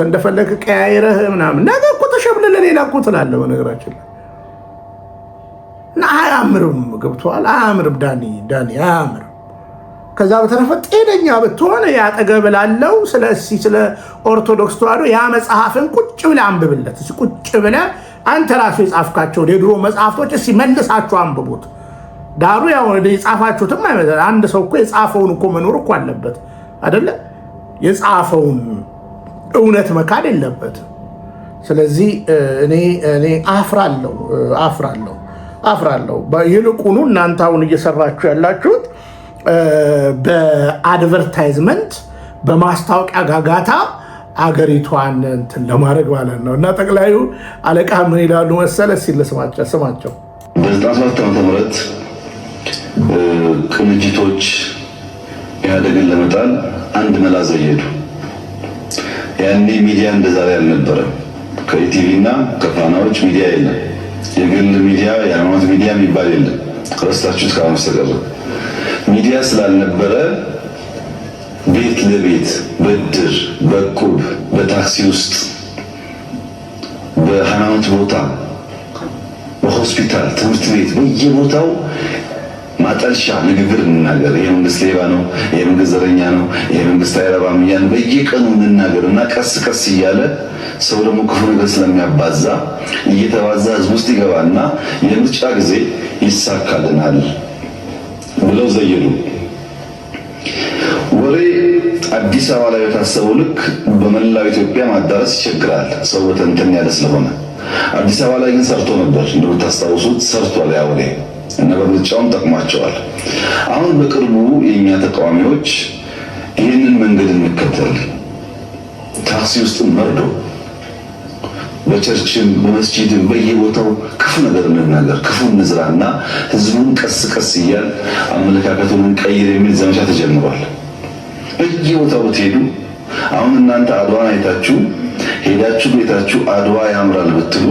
እንደፈለግ ቀያይረህ ምናምን ነገ እኮ ተሸብልለ ሌላ እኮ ትላለህ። በነገራችን ላይ እና አያምርም። ገብቶሃል? አያምርም። ዳኒ አያምርም። ከዛ በተረፈ ጤነኛ ብትሆን ያጠገብ ላለው ስለ ኦርቶዶክስ ተዋሕዶ ያ መጽሐፍን ቁጭ ብለህ አንብብለት። ቁጭ ብለህ አንተ ራሱ የጻፍካቸው የድሮ መጽሐፍቶች እስኪ መልሳችሁ አንብቡት። ዳሩ ያው የጻፋችሁትም አይመጣም። አንድ ሰው እኮ የጻፈውን እኮ መኖር እኮ አለበት አይደለ? የጻፈውን እውነት መካድ የለበትም። ስለዚህ እኔ አፍራለሁ። ይልቁኑ እናንተ አሁን እየሰራችሁ ያላችሁት በአድቨርታይዝመንት በማስታወቂያ ጋጋታ አገሪቷን እንትን ለማድረግ ማለት ነው። እና ጠቅላዩ አለቃ ምን ይላሉ መሰለ ሲል ስማቸው በ97 ዓመተ ምህረት ቅንጅቶች ኢህአዴግን ለመጣል አንድ መላ ዘየዱ። ያኔ ሚዲያ እንደዛሬ አልነበረም። ከኢቲቪ እና ከፋናዎች ሚዲያ የለም። የግል ሚዲያ፣ የሃይማኖት ሚዲያ የሚባል የለም። ረስታችሁት ካመሰገበ ሚዲያ ስላልነበረ ቤት ለቤት በድር በቁብ በታክሲ ውስጥ በሃይማኖት ቦታ በሆስፒታል ትምህርት ቤት በየቦታው ማጠልሻ ንግግር እንናገር። ይሄ መንግስት ሌባ ነው፣ ይሄ መንግስት ዘረኛ ነው፣ ይሄ መንግስት አይረባም እያልን በየቀኑ እንናገርና ቀስ ቀስ እያለ ሰው ደግሞ ክፉ ነገር ስለሚያባዛ እየተባዛ ህዝብ ውስጥ ይገባና የምርጫ ጊዜ ይሳካልናል ብለው ዘየዱ። ወሬ አዲስ አበባ ላይ የታሰበው ልክ በመላው ኢትዮጵያ ማዳረስ ይቸግራል፣ ሰው በተንተን ያለ ስለሆነ። አዲስ አበባ ላይ ግን ሰርቶ ነበር። እንደምታስታውሱት ሰርቷል ያ ወሬ እና በምርጫውም ጠቅሟቸዋል። አሁን በቅርቡ የኛ ተቃዋሚዎች ይህንን መንገድ እንከተል፣ ታክሲ ውስጥ መርዶ፣ በቸርችም በመስጂድም በየቦታው ክፉ ነገር እንናገር፣ ክፉ እንዝራና ህዝቡን ቀስ ቀስ እያል አመለካከቱን እንቀይር የሚል ዘመቻ ተጀምሯል። በየቦታው ብትሄዱ አሁን እናንተ አድዋን አይታችሁ ሄዳችሁ ቤታችሁ አድዋ ያምራል ብትሉ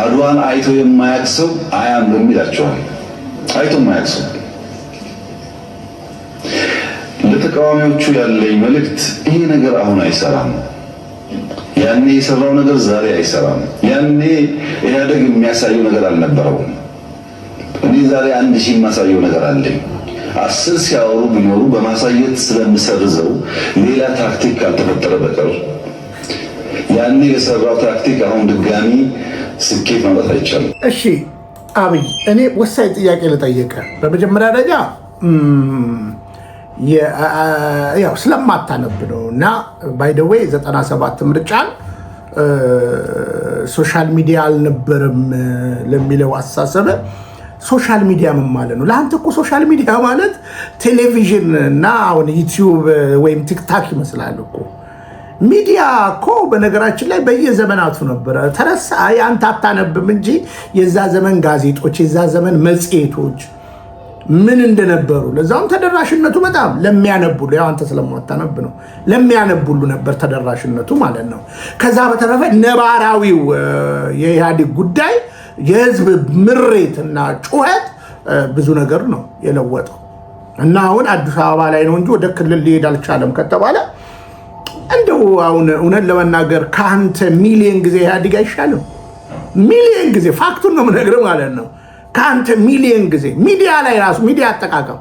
አድዋን አይቶ የማያውቅ ሰው አያምርም ይላችኋል። አይቶ የማያውቅ ሰው። ለተቃዋሚዎቹ ያለኝ መልእክት ይሄ ነገር አሁን አይሰራም። ያኔ የሰራው ነገር ዛሬ አይሰራም። ያኔ ኢህአዴግ የሚያሳየው ነገር አልነበረውም። እኔ ዛሬ 1000 የማሳየው ነገር አለኝ። 10 ሲያወሩ ቢኖሩ በማሳየት ስለምሰርዘው ሌላ ታክቲክ ካልተፈጠረ በቀር ያኔ የሰራው ታክቲክ አሁን ድጋሚ ስኬት ማምጣት አይቻልም። እሺ አብይ፣ እኔ ወሳኝ ጥያቄ ልጠይቀ። በመጀመሪያ ደረጃ ያው ስለማታነብ ነው እና ባይ ዘ ዌይ 97 ምርጫን ሶሻል ሚዲያ አልነበረም ለሚለው አሳሰበ ሶሻል ሚዲያ ምን ማለት ነው? ለአንተ እኮ ሶሻል ሚዲያ ማለት ቴሌቪዥን እና አሁን ዩቲዩብ ወይም ቲክታክ ይመስላል እኮ። ሚዲያ እኮ በነገራችን ላይ በየዘመናቱ ነበረ። ተረሳ አንተ አታነብም እንጂ የዛ ዘመን ጋዜጦች፣ የዛ ዘመን መጽሔቶች ምን እንደነበሩ፣ ለዛውም ተደራሽነቱ በጣም ለሚያነቡሉ፣ ያው አንተ ስለማታነብ ነው፣ ለሚያነቡሉ ነበር ተደራሽነቱ ማለት ነው። ከዛ በተረፈ ነባራዊው የኢህአዴግ ጉዳይ የህዝብ ምሬትና ጩኸት ብዙ ነገር ነው የለወጠው እና አሁን አዲስ አበባ ላይ ነው እንጂ ወደ ክልል ሊሄድ አልቻለም ከተባለ እንደው አሁን እውነት ለመናገር ከአንተ ሚሊዮን ጊዜ ኢህአዴግ አይሻልም? ሚሊዮን ጊዜ ፋክቱን ነው የምነግርህ ማለት ነው። ከአንተ ሚሊዮን ጊዜ ሚዲያ ላይ ራሱ ሚዲያ አጠቃቀም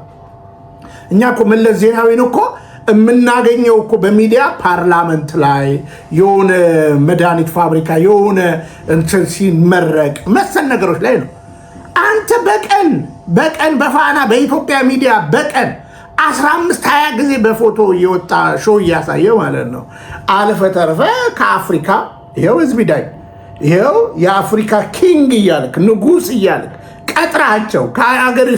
እኛ እኮ መለስ ዜናዊን እኮ የምናገኘው እኮ በሚዲያ ፓርላመንት ላይ የሆነ መድኃኒት ፋብሪካ የሆነ እንትን ሲመረቅ መሰል ነገሮች ላይ ነው። አንተ በቀን በፋና በኢትዮጵያ ሚዲያ በቀን 15-20 ጊዜ በፎቶ እየወጣ ሾው እያሳየ ማለት ነው። አልፈ ተርፈ ከአፍሪካ ይኸው ህዝብ ዳይ ይኸው የአፍሪካ ኪንግ እያልክ ንጉስ እያልክ ቀጥራቸው ከሀገር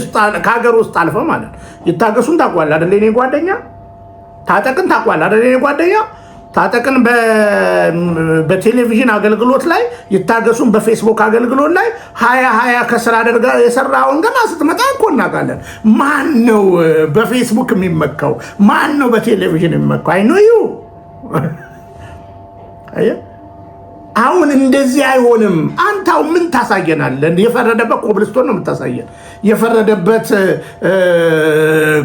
ውስጥ አልፈ ማለት ይታገሱን ታውቋል አይደል? እኔ ጓደኛ ታጠቅን ታውቋል አይደል? እኔ ጓደኛ ታጠቅን በቴሌቪዥን አገልግሎት ላይ ይታገሱን በፌስቡክ አገልግሎት ላይ 20 ከስራ አድርጋ የሰራውን ገና ስትመጣ እኮ እናውቃለን። ማን ነው በፌስቡክ የሚመካው? ማን ነው በቴሌቪዥን የሚመካው? አይ ኖ ዩ አሁን እንደዚህ አይሆንም። አንተው ምን ታሳየናለህ? የፈረደበት ኮብልስቶን ነው የምታሳየን። የፈረደበት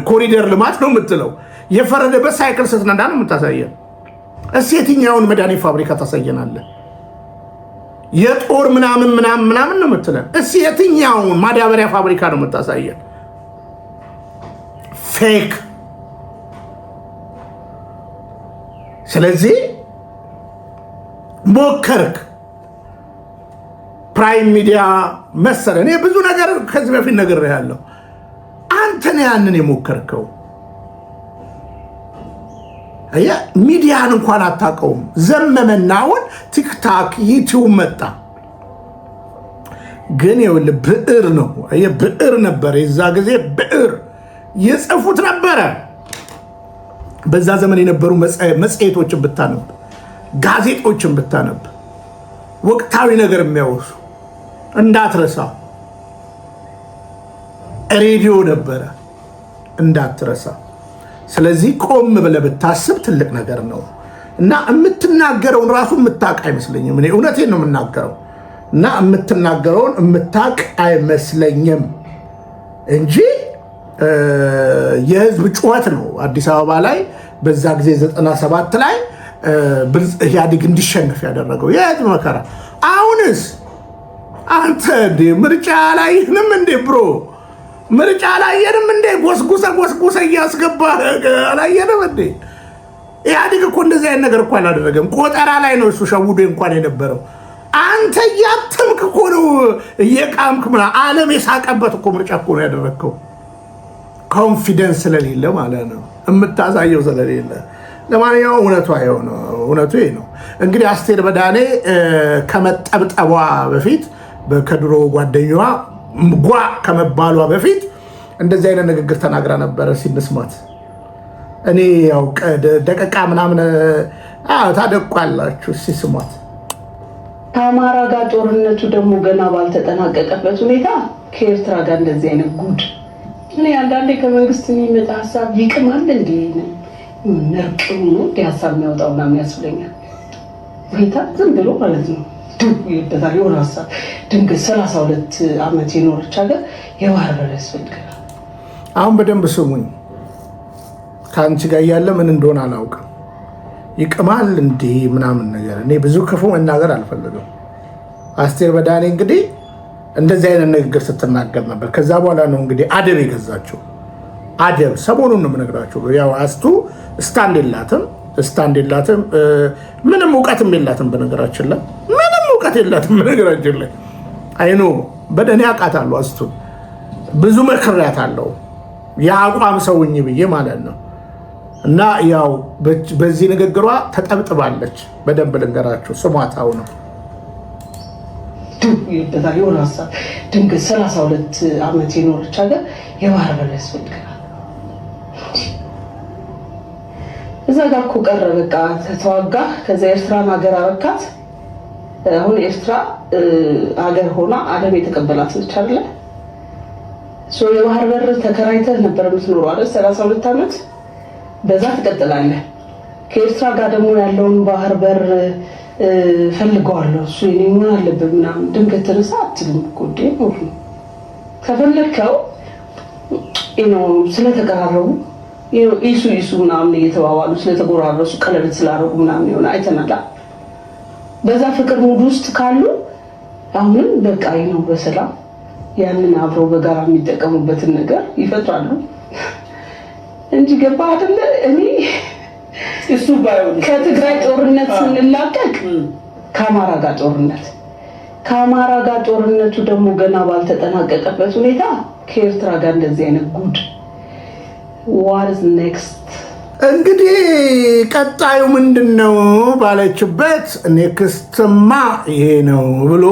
ኮሪደር ልማት ነው የምትለው። የፈረደበት ሳይክል ስትነዳ ነው የምታሳየን። እስ የትኛውን መድኃኒት ፋብሪካ ታሳየናለህ? የጦር ምናምን ነው የምትለን። እስ የትኛውን ማዳበሪያ ፋብሪካ ነው የምታሳየን? ፌክ። ስለዚህ ሞከርክ። ፕራይም ሚዲያ መሰለ። እኔ ብዙ ነገር ከዚህ በፊት ነግሬሃለሁ። አንተ ነህ ያንን የሞከርከው። ሚዲያን እንኳን አታውቀውም። ዘመመና አሁን ቲክታክ ዩቲዩብ መጣ። ግን ይኸውልህ ብዕር ነው ብዕር ነበር የዛ ጊዜ ብዕር የጽፉት ነበረ። በዛ ዘመን የነበሩ መጽሔቶችን ብታነብ ጋዜጦችን ብታነብ ወቅታዊ ነገር የሚያወሱ እንዳትረሳ። ሬዲዮ ነበረ እንዳትረሳ። ስለዚህ ቆም ብለህ ብታስብ ትልቅ ነገር ነው እና የምትናገረውን ራሱ የምታውቅ አይመስለኝም። እኔ እውነቴን ነው የምናገረው እና የምትናገረውን የምታውቅ አይመስለኝም እንጂ የህዝብ ጩኸት ነው አዲስ አበባ ላይ በዛ ጊዜ 97 ላይ ኢህአዴግ እንዲሸነፍ ያደረገው የህዝብ መከራ። አሁንስ አንተ እንደ ምርጫ አላየንም እንደ ብሮ ምርጫ አላየንም እንደ ጎስጉሰ እያስገባህ አላየንም እንደ ኢህአዴግ እኮ እንደዚህ አይነት ነገር እኮ አላደረገም። ቆጠራ ላይ ነው እሱ ሸውዶ እንኳን የነበረው። አንተ እያተምክ እኮ ነው እየቃምክ ምናምን ዓለም የሳቀበት እኮ ምርጫ እኮ ነው ያደረግከው። ኮንፊደንስ ስለሌለ ማለት ነው የምታሳየው ስለሌለ። ለማንኛውም እውነቱ ይሄ ነው። እንግዲህ አስቴር በዳኔ ከመጠብጠቧ በፊት ከድሮ ጓደኛዋ ጓ ከመባሏ በፊት እንደዚህ አይነት ንግግር ተናግራ ነበረ። ሲንስማት እኔ ያው ደቀቃ ምናምን ታደቋላችሁ ሲስሟት። ከአማራ ጋር ጦርነቱ ደግሞ ገና ባልተጠናቀቀበት ሁኔታ ከኤርትራ ጋር እንደዚህ አይነት ጉድ እኔ አንዳንዴ ከመንግስት የሚመጣ ሀሳብ ይቅማል እንዴ ነርቅሙ ነው ሀሳብ የሚያወጣው ምናምን ያስብለኛል። ሁኔታ ዝም ብሎ ማለት ነው ይበታል የሆነ ሀሳብ ድንገት 32 ዓመት የኖረች ሀገር የባህር በር ያስፈልጋል። አሁን በደንብ ስሙኝ። ከአንቺ ጋር እያለ ምን እንደሆነ አላውቅም። ይቅማል እንዴ ምናምን ነገር እኔ ብዙ ክፉ መናገር አልፈልግም። አስቴር በዳኔ እንግዲህ እንደዚህ አይነት ንግግር ስትናገር ነበር። ከዛ በኋላ ነው እንግዲህ አደብ የገዛቸው። አደብ ሰሞኑን ነው የምነግራቸው። ያው አስቱ ስታንድ የላትም ምንም እውቀትም የላትም። በነገራችን ላይ ምንም እውቀት የላትም። በነገራችን ላይ አይኖ በደኔ አውቃታለሁ። አስቱን ብዙ መክሬያታለሁ የአቋም ሰውኝ ብዬ ማለት ነው። እና ያው በዚህ ንግግሯ ተጠብጥባለች። በደንብ ልንገራችሁ፣ ስሟታው ነው ይበታል የሆነ ሀሳብ ድንገት 32 ዓመት የኖረች ሀገር የባህር በር ያስፈልጋል። እዛ ጋር እኮ ቀረ በቃ ተዋጋ። ከዛ ኤርትራን ሀገር አረካት። አሁን ኤርትራ ሀገር ሆና ዓለም የተቀበላት ነች አይደለ? የባህር በር ተከራይተህ ነበር የምትኖረው አይደል? 32 ዓመት በዛ ትቀጥላለህ። ከኤርትራ ጋር ደግሞ ያለውን ባህር በር ፈልገዋለሁ እሱ የኔ ምን አለበት ምናምን ድንገት ተነሳ አትልም እኮ ነው። ከፈለግከው ስለተቀራረቡ ኢሱ ምናምን እየተባባሉ ስለተጎራረሱ ቀለበት ስላደረጉ ምናምን የሆነ አይተናል። በዛ ፍቅር ሙድ ውስጥ ካሉ አሁንም በቃ ነው በሰላም ያንን አብረው በጋራ የሚጠቀሙበትን ነገር ይፈጥራሉ እንጂ ገባ አይደለ? እኔ እሱ ባይሆን ከትግራይ ጦርነት ስንላቀቅ ከአማራ ጋር ጦርነቱ ደግሞ ገና ባልተጠናቀቀበት ሁኔታ ከኤርትራ ጋር እንደዚህ አይነት ጉድ what is next? እንግዲህ ቀጣዩ ምንድነው ባለችበት ኔክስትማ ይሄ ነው ብሎ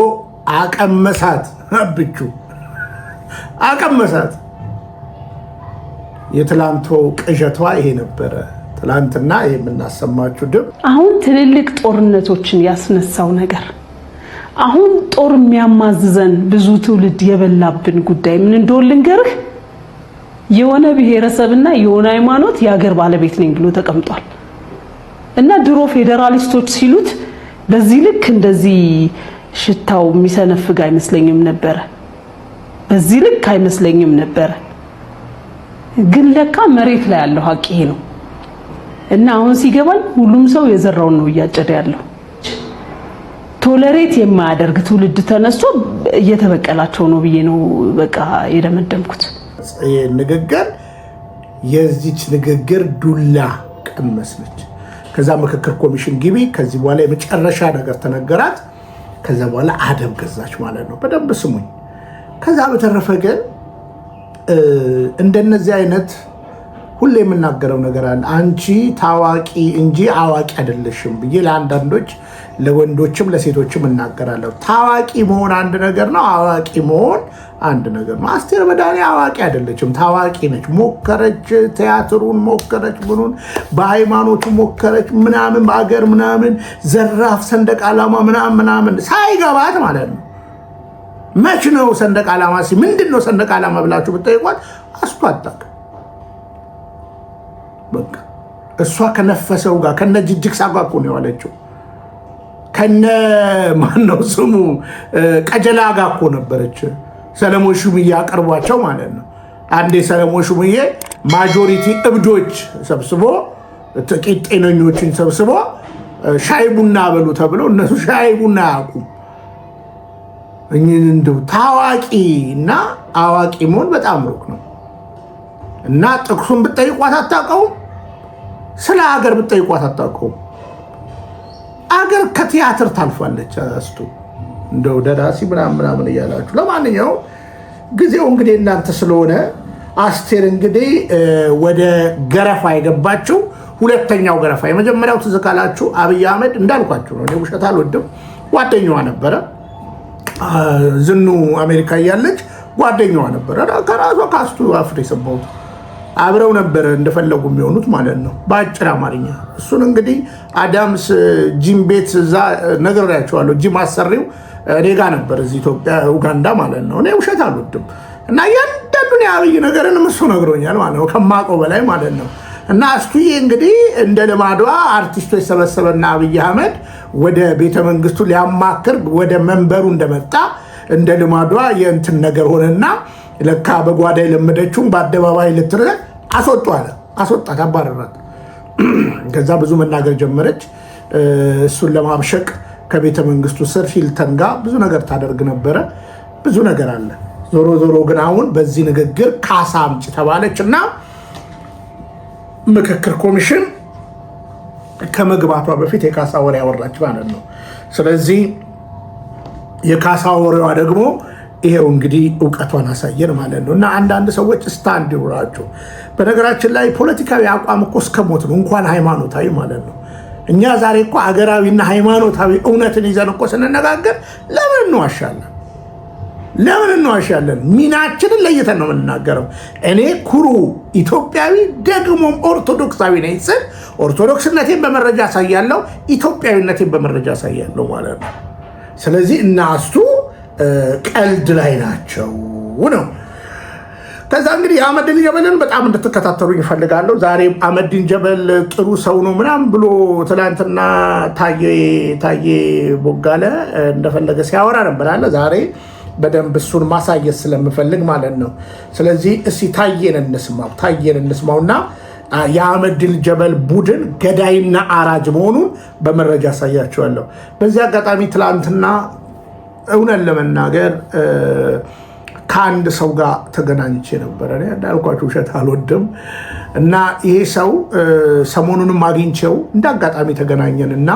አቀመሳት። አብቹ አቀመሳት። የትላንቱ ቅዠቷ ይሄ ነበረ። ትላንትና የምናሰማችሁ ድብ አሁን ትልልቅ ጦርነቶችን ያስነሳው ነገር አሁን ጦር የሚያማዝዘን ብዙ ትውልድ የበላብን ጉዳይ ምን እንደሆነ ልንገርህ። የሆነ ብሔረሰብና የሆነ ሃይማኖት የሀገር ባለቤት ነኝ ብሎ ተቀምጧል እና ድሮ ፌዴራሊስቶች ሲሉት በዚህ ልክ እንደዚህ ሽታው የሚሰነፍግ አይመስለኝም ነበር። በዚህ ልክ አይመስለኝም ነበር። ግን ለካ መሬት ላይ ያለው ሀቅ ይሄ ነው እና አሁን ሲገባኝ ሁሉም ሰው የዘራውን ነው እያጨደ ያለው። ቶለሬት የማያደርግ ትውልድ ተነስቶ እየተበቀላቸው ነው ብዬ ነው በቃ የደመደምኩት። ንግግር የዚች ንግግር ዱላ ቀመስ ነች። ከዛ ምክክር ኮሚሽን ግቢ፣ ከዚህ በኋላ የመጨረሻ ነገር ተነገራት። ከዛ በኋላ አደብ ገዛች ማለት ነው። በደንብ ስሙኝ። ከዛ በተረፈ ግን እንደነዚህ አይነት ሁሌ የምናገረው ነገር አለ። አንቺ ታዋቂ እንጂ አዋቂ አይደለሽም ብዬ ለአንዳንዶች ለወንዶችም ለሴቶችም እናገራለሁ። ታዋቂ መሆን አንድ ነገር ነው፣ አዋቂ መሆን አንድ ነገር ነው። አስቴር በዳኔ አዋቂ አይደለችም፣ ታዋቂ ነች። ሞከረች፣ ቲያትሩን ሞከረች፣ ምኑን በሃይማኖቱ ሞከረች፣ ምናምን በአገር ምናምን ዘራፍ ሰንደቅ ዓላማ ምናምን ሳይገባት ማለት ነው። መች ነው ሰንደቅ ዓላማ ምንድን ነው ሰንደቅ ዓላማ ብላችሁ ብትጠይቋት አስቱ አታውቅም። በቃ እሷ ከነፈሰው ጋር ከነ ጅጅግሳ ጋር እኮ ነው የዋለችው። ከነ ማነው ስሙ ቀጀላ ጋር እኮ ነበረች። ሰለሞን ሹምዬ አቀርቧቸው ማለት ነው። አንዴ ሰለሞን ሹምዬ ማጆሪቲ እብዶች ሰብስቦ ጥቂት ጤነኞችን ሰብስቦ ሻይ ቡና በሉ ተብሎ እነሱ ሻይ ቡና አያውቁም። እንደው ታዋቂ እና አዋቂ መሆን በጣም ሩቅ ነው። እና ጥቅሱን ብትጠይቋት አታውቀውም። ስለ ሀገር ብትጠይቋት አታውቀውም። አገር ከቲያትር ታልፋለች። አስቱ እንደው ደራሲ ምናምን እያላችሁ ለማንኛውም ጊዜው እንግዲህ እናንተ ስለሆነ አስቴር እንግዲህ ወደ ገረፋ የገባችው ሁለተኛው ገረፋ። የመጀመሪያው ትዝ ካላችሁ አብይ አህመድ እንዳልኳችሁ ነው። እኔ ውሸት አልወድም። ጓደኛዋ ነበረ ዝኑ አሜሪካ እያለች ጓደኛዋ ነበረ። ከራሷ ከአስቱ አፍር የሰማሁት አብረው ነበረ እንደፈለጉ የሚሆኑት ማለት ነው በአጭር አማርኛ። እሱን እንግዲህ አዳምስ ጂም ቤት እዛ ነግሬያቸዋለሁ። ጂም አሰሪው እኔ ጋ ነበር እዚህ ኢትዮጵያ ኡጋንዳ ማለት ነው። እኔ ውሸት አልወድም እና እያንዳንዱን የአብይ ነገርን እሱ ነግሮኛል ማለት ነው ከማውቀው በላይ ማለት ነው። እና አስቱዬ እንግዲህ እንደ ልማዷ አርቲስቶች ሰበሰበና አብይ አህመድ ወደ ቤተ መንግስቱ ሊያማክር ወደ መንበሩ እንደመጣ እንደ ልማዷ የእንትን ነገር ሆነና ለካ በጓዳ የለመደችውን በአደባባይ ልትረ አስወጣት፣ አባረራት። ከዛ ብዙ መናገር ጀመረች። እሱን ለማብሸቅ ከቤተ መንግስቱ ስር ሂልተን ጋር ብዙ ነገር ታደርግ ነበረ። ብዙ ነገር አለ። ዞሮ ግን አሁን በዚህ ንግግር ካሳ አምጪ ተባለች እና ምክክር ኮሚሽን ከመግባቷ በፊት የካሳ ወሬ ያወራች ማለት ነው። ስለዚህ የካሳ ወሬዋ ደግሞ ይሄው እንግዲህ እውቀቷን አሳየን ማለት ነው። እና አንዳንድ ሰዎች ስታንድ ይውራቸው። በነገራችን ላይ ፖለቲካዊ አቋም እኮ እስከ ሞት ነው፣ እንኳን ሃይማኖታዊ ማለት ነው። እኛ ዛሬ እኮ አገራዊና ሃይማኖታዊ እውነትን ይዘን እኮ ስንነጋገር ለምን እንዋሻለን? ሚናችንን ለይተን ነው የምንናገረው። እኔ ኩሩ ኢትዮጵያዊ ደግሞም ኦርቶዶክሳዊ ነኝ ስል ኦርቶዶክስነቴን በመረጃ ያሳያለሁ፣ ኢትዮጵያዊነቴን በመረጃ ያሳያለሁ ማለት ነው። ስለዚህ እና አስቱ ቀልድ ላይ ናቸው ነው። ከዛ እንግዲህ የአህመዲን ጀበልን በጣም እንድትከታተሉ ይፈልጋለሁ። ዛሬ አህመዲን ጀበል ጥሩ ሰው ነው ምናምን ብሎ ትላንትና ታዬ ቦጋለ እንደፈለገ ሲያወራ ነበር አለ። ዛሬ በደንብ እሱን ማሳየት ስለምፈልግ ማለት ነው። ስለዚህ እስቲ ታዬን እንስማውና የአህመዲን ጀበል ቡድን ገዳይና አራጅ መሆኑን በመረጃ ያሳያቸዋለሁ። በዚህ አጋጣሚ ትላንትና እውነት ለመናገር ከአንድ ሰው ጋር ተገናኝቼ ነበረ። እንዳልኳችሁ ውሸት አልወድም እና ይሄ ሰው ሰሞኑንም አግኝቼው እንደ አጋጣሚ ተገናኘን እና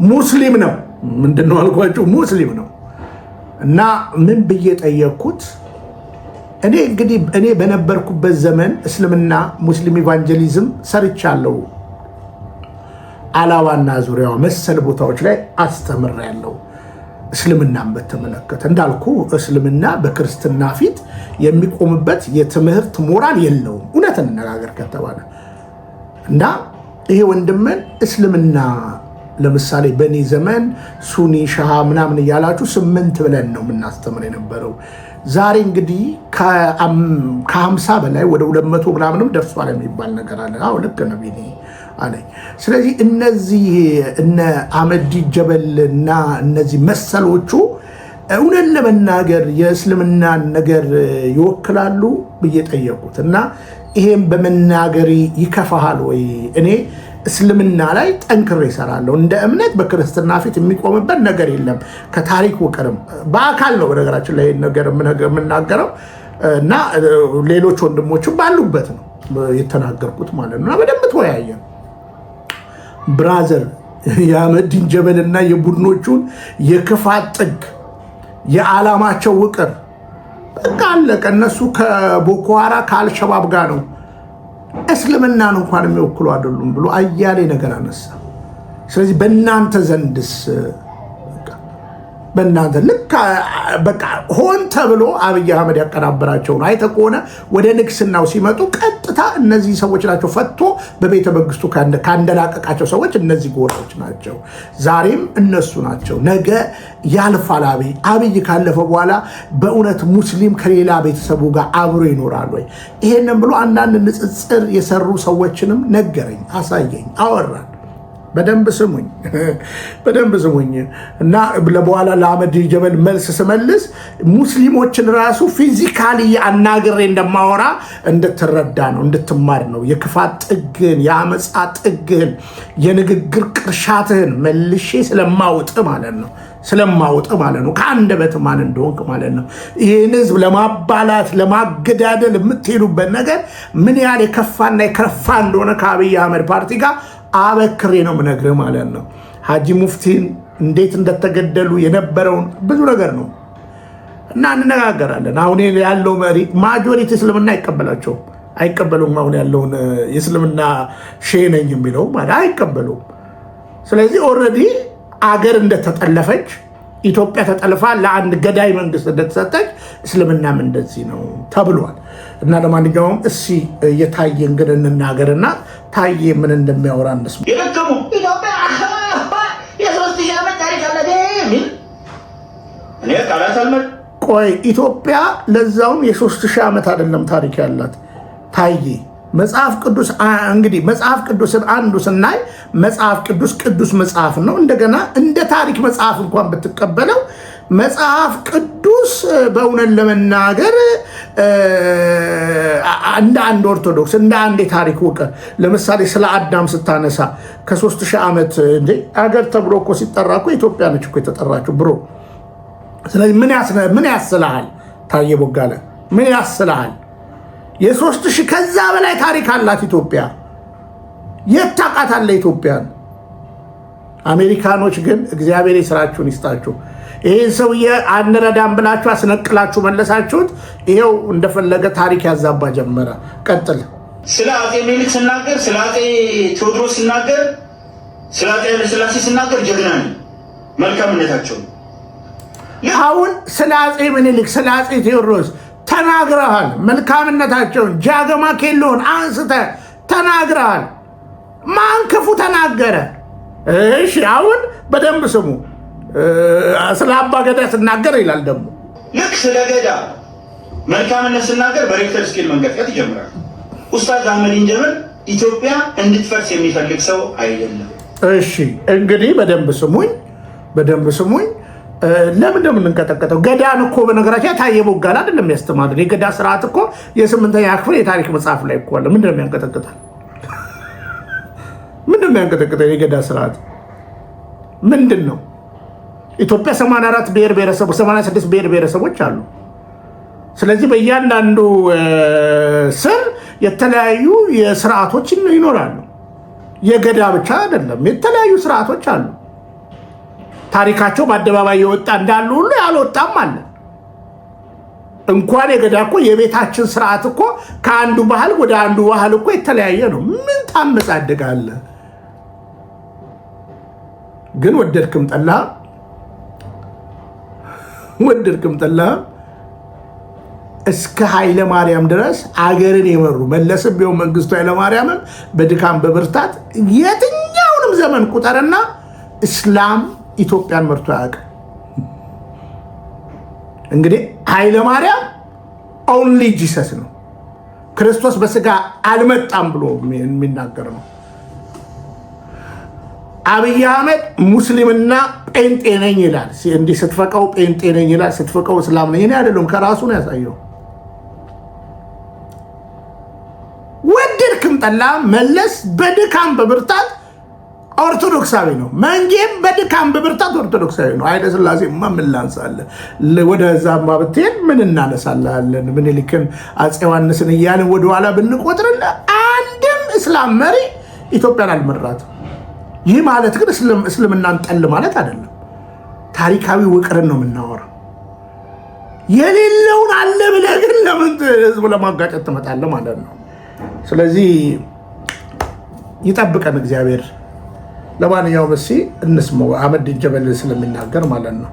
ሙስሊም ነው። ምንድነው አልኳችሁ? ሙስሊም ነው። እና ምን ብዬ ጠየቅኩት? እኔ በነበርኩበት ዘመን እስልምና ሙስሊም ኢቫንጀሊዝም ሰርቻለሁ። አላዋና ዙሪያዋ መሰል ቦታዎች ላይ አስተምሬያለሁ። እስልምናን በተመለከተ እንዳልኩ እስልምና በክርስትና ፊት የሚቆምበት የትምህርት ሞራል የለውም፣ እውነት እንነጋገር ከተባለ እና ይሄ ወንድምን እስልምና ለምሳሌ በእኔ ዘመን ሱኒ ሻሃ ምናምን እያላችሁ 8 ብለን ነው የምናስተምር የነበረው። ዛሬ እንግዲህ ከ50 በላይ ወደ 200 ምናምንም ደርሷል የሚባል ነገር አለ። አዎ ልክ ነው ቢኒ አለኝ። ስለዚህ እነዚህ እነ አህመዲን ጀበል እና እነዚህ መሰሎቹ እውነት ለመናገር የእስልምናን ነገር ይወክላሉ ብዬ ጠየቁት እና ይሄም በመናገሪ ይከፋሃል ወይ? እኔ እስልምና ላይ ጠንክሬ እሰራለሁ። እንደ እምነት በክርስትና ፊት የሚቆምበት ነገር የለም ከታሪክ ውቅርም በአካል ነው በነገራችን ላይ ነገር የምናገረው እና ሌሎች ወንድሞችም ባሉበት ነው የተናገርኩት ማለት ነው። በደንብ ተወያየን። ብራዘር የአህመዲን ጀበልና የቡድኖቹን የክፋት ጥግ የዓላማቸው ውቅር በቃ አለቀ። እነሱ ከቦኮ ሃራም ከአልሸባብ ጋር ነው እስልምናን እንኳን የሚወክሉ አይደሉም ብሎ አያሌ ነገር አነሳ። ስለዚህ በእናንተ ዘንድስ በእናንተ ልክ በቃ ሆን ተብሎ አብይ አህመድ ያቀናበራቸውን አይተህ ከሆነ ወደ ንግስናው ሲመጡ ቀጥታ እነዚህ ሰዎች ናቸው ፈቶ በቤተ መንግስቱ ካንደላቀቃቸው ሰዎች እነዚህ ጎራዎች ናቸው። ዛሬም እነሱ ናቸው። ነገ ያልፋል። አብይ ካለፈ በኋላ በእውነት ሙስሊም ከሌላ ቤተሰቡ ጋር አብሮ ይኖራል ወይ? ይሄንን ብሎ አንዳንድ ንጽጽር የሰሩ ሰዎችንም ነገረኝ፣ አሳየኝ፣ አወራን። በደንብ ስሙኝ እና በኋላ ለአህመድ ጀበል መልስ ስመልስ ሙስሊሞችን ራሱ ፊዚካሊ አናግሬ እንደማወራ እንድትረዳ ነው፣ እንድትማር ነው። የክፋት ጥግን፣ የአመፃ ጥግን፣ የንግግር ቅርሻትህን መልሼ ስለማውጥ ማለት ነው። ከአንደበት ማን እንደሆንክ ማለት ነው። ይህን ህዝብ ለማባላት ለማገዳደል የምትሄዱበት ነገር ምን ያህል የከፋና የከፋ እንደሆነ ከአብይ አህመድ ፓርቲ ጋር አበክሬ ነው የምነግርህ ማለት ነው። ሀጂ ሙፍቲን እንዴት እንደተገደሉ የነበረውን ብዙ ነገር ነው እና እንነጋገራለን። አሁን ያለው መሪ ማጆሪቲ እስልምና አይቀበሉም። አሁን ያለውን የእስልምና ሼህ ነኝ የሚለው ማለት አይቀበሉም። ስለዚህ ኦልሬዲ አገር እንደተጠለፈች ኢትዮጵያ ተጠልፋ ለአንድ ገዳይ መንግስት እንደተሰጠች እስልምናም እንደዚህ ነው ተብሏል። እና ለማንኛውም የታየን ግን እንናገርና ታየ ምን እንደሚያወራ እንስማ። የደከሙ ኢትዮጵያ የ3000 ዓመት ታሪክ አለ የሚል እኔ ቃላት አልመድ ቆይ ኢትዮጵያ ለዛውም የ3000 ዓመት አይደለም ታሪክ ያላት ታየ። መጽሐፍ ቅዱስ እንግዲህ መጽሐፍ ቅዱስን አንዱ ስናይ መጽሐፍ ቅዱስ መጽሐፍ ነው። እንደገና እንደ ታሪክ መጽሐፍ እንኳን ብትቀበለው መጽሐፍ ቅዱስ በእውነት ለመናገር እንደ አንድ ኦርቶዶክስ እንደ አንድ የታሪክ እውቀት ለምሳሌ ስለ አዳም ስታነሳ ከ3000 ዓመት እንደ አገር ተብሎ እኮ ሲጠራ እኮ ኢትዮጵያ ነች እኮ የተጠራችው ብሮ። ስለዚህ ምን ያስልሃል ታየ ቦጋለ? ምን ያስልሃል? የ3000 ከዛ በላይ ታሪክ አላት ኢትዮጵያ። የት ታውቃታለህ ኢትዮጵያን? አሜሪካኖች ግን እግዚአብሔር የሥራችሁን ይስጣችሁ። ይህን ሰውዬ አንረዳም ብላችሁ አስነቅላችሁ መለሳችሁት። ይሄው እንደፈለገ ታሪክ ያዛባ ጀመረ። ቀጥል። ስለ አፄ ምኒልክ ስናገር፣ ስለ አፄ ቴዎድሮስ ስናገር፣ ስለ አፄ ኃይለሥላሴ ስናገር ጀግና ነኝ መልካምነታቸው። አሁን ስለ አፄ ምኒልክ ስለ አፄ ቴዎድሮስ ተናግረሃል። መልካምነታቸውን ጃገማ ኬሎን አንስተ ተናግረሃል። ማን ክፉ ተናገረ? እሺ አሁን በደንብ ስሙ። ስለ አባ ገዳ ስናገር ይላል ደግሞ ልክ ስለ ገዳ መልካምነት ስናገር በሬክተር ስኬል መንቀጥቀጥ ይጀምራል። ኡስታዝ አህመዲን ጀበል ኢትዮጵያ እንድትፈርስ የሚፈልግ ሰው አይደለም። እሺ እንግዲህ በደንብ ስሙኝ። ለምን እንደምንንቀጠቀጠው ገዳን እኮ በነገራችን ታየ ቦጋለ አይደለም ያስተማረው። የገዳ ስርዓት እኮ የ8ኛ ክፍል የታሪክ መጽሐፍ ላይ እኮ አለ። ምንድነው የሚያንቀጠቅጣል? የገዳ ስርዓት ምንድነው? ኢትዮጵያ 84 ብሔር ብሔረሰቦች 86 ብሔር ብሔረሰቦች አሉ። ስለዚህ በእያንዳንዱ ስር የተለያዩ ስርዓቶች ይኖራሉ። የገዳ ብቻ አይደለም፣ የተለያዩ ስርዓቶች አሉ። ታሪካቸው በአደባባይ የወጣ እንዳሉ ሁሉ ያልወጣም አለ። እንኳን የገዳ እኮ የቤታችን ስርዓት እኮ ከአንዱ ባህል ወደ አንዱ ባህል እኮ የተለያየ ነው። ምን ታመጻድቃለህ? ግን ወደድክም ጠላህ እስከ ኃይለ ማርያም ድረስ አገርን የመሩ መለስም ቢሆን መንግስቱ ኃይለ ማርያምም በድካም በብርታት የትኛውንም ዘመን ቁጠርና እስላም ኢትዮጵያን መርቶ አያውቅም። እንግዲህ ኃይለ ማርያም ኦንሊ ጂሰስ ነው፣ ክርስቶስ በስጋ አልመጣም ብሎ የሚናገር ነው። አብይ አህመድ ሙስሊምና ጴንጤ ነኝ ይላል። እንዲህ ስትፈቀው ጴንጤ ነኝ ይላል፣ ስትፈቀው እስላም ነኝ። እኔ አይደለም ከራሱ ነው ያሳየው። ወደድክም ጠላ መለስ በድካም በብርታት ኦርቶዶክሳዊ ነው። መንጌም በድካም በብርታት ኦርቶዶክሳዊ ነው። ኃይለ ሥላሴ ምን ላንሳለን? ወደዛማ ብትሄድ ምን እናነሳለን? ምኒልክን አፄ ዮሐንስን እያልን ወደኋላ ብንቆጥርና አንድም እስላም መሪ ኢትዮጵያን አልመራትም። ይህ ማለት ግን እስልምናን ጠል ማለት አይደለም። ታሪካዊ ውቅርን ነው የምናወራው። የሌለውን አለ ብለህ ግን ለምን ህዝቡ ለማጋጨት ትመጣለህ ማለት ነው። ስለዚህ ይጠብቀን እግዚአብሔር። ለማንኛውም እስኪ እንስማው አህመዲን ጀበል ስለሚናገር ማለት ነው።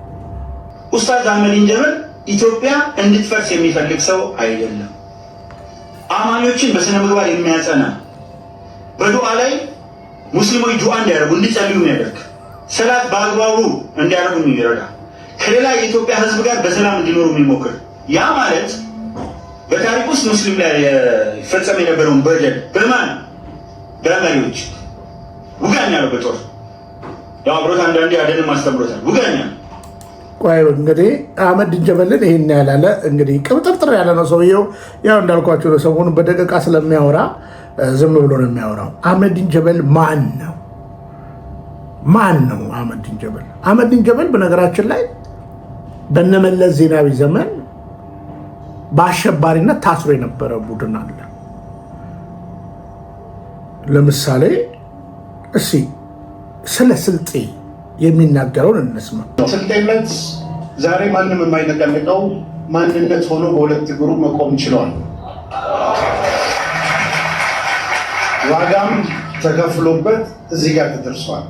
ኡስታዝ አህመዲን ጀበል ኢትዮጵያ እንድትፈርስ የሚፈልግ ሰው አይደለም። አማኞችን በስነ ምግባር የሚያጸና በዱዓ ላይ ሙስሊሞች ዱዓ እንዲያደርጉ እንዲጸልዩ የሚያደርግ ሰላት በአግባቡ እንዲያደርጉ የሚረዳ ከሌላ የኢትዮጵያ ሕዝብ ጋር በሰላም እንዲኖሩ የሚሞክር ያ ማለት በታሪክ ውስጥ ሙስሊም ላይ ይፈጸም የነበረውን በደል በማን በመሪዎች ውጋኛ ነው። በጦር ያው አብሮት አንዳንዴ አደንም አስተምሮታል። ውጋኛ ቆይ እንግዲህ አህመዲን ጀበልን ይሄን ያላለ እንግዲህ ቅብጥርጥር ያለ ነው ሰውየው። ያው እንዳልኳቸው ነው ሰሞኑን በደቂቃ ስለሚያወራ ዝም ብሎ ነው የሚያወራው። አህመዲን ጀበል ማን ነው? ማን ነው አህመዲን ጀበል? አህመዲን ጀበል በነገራችን ላይ በነመለስ ዜናዊ ዘመን በአሸባሪነት ታስሮ የነበረ ቡድን አለ። ለምሳሌ እሺ ስለ ስልጤ የሚናገረውን እንስማ። ስልጤነት ዛሬ ማንም የማይነቀንቀው ማንነት ሆኖ በሁለት እግሩ መቆም ችሏል። ዋጋም ተከፍሎበት እዚህ ጋር ተደርሷል።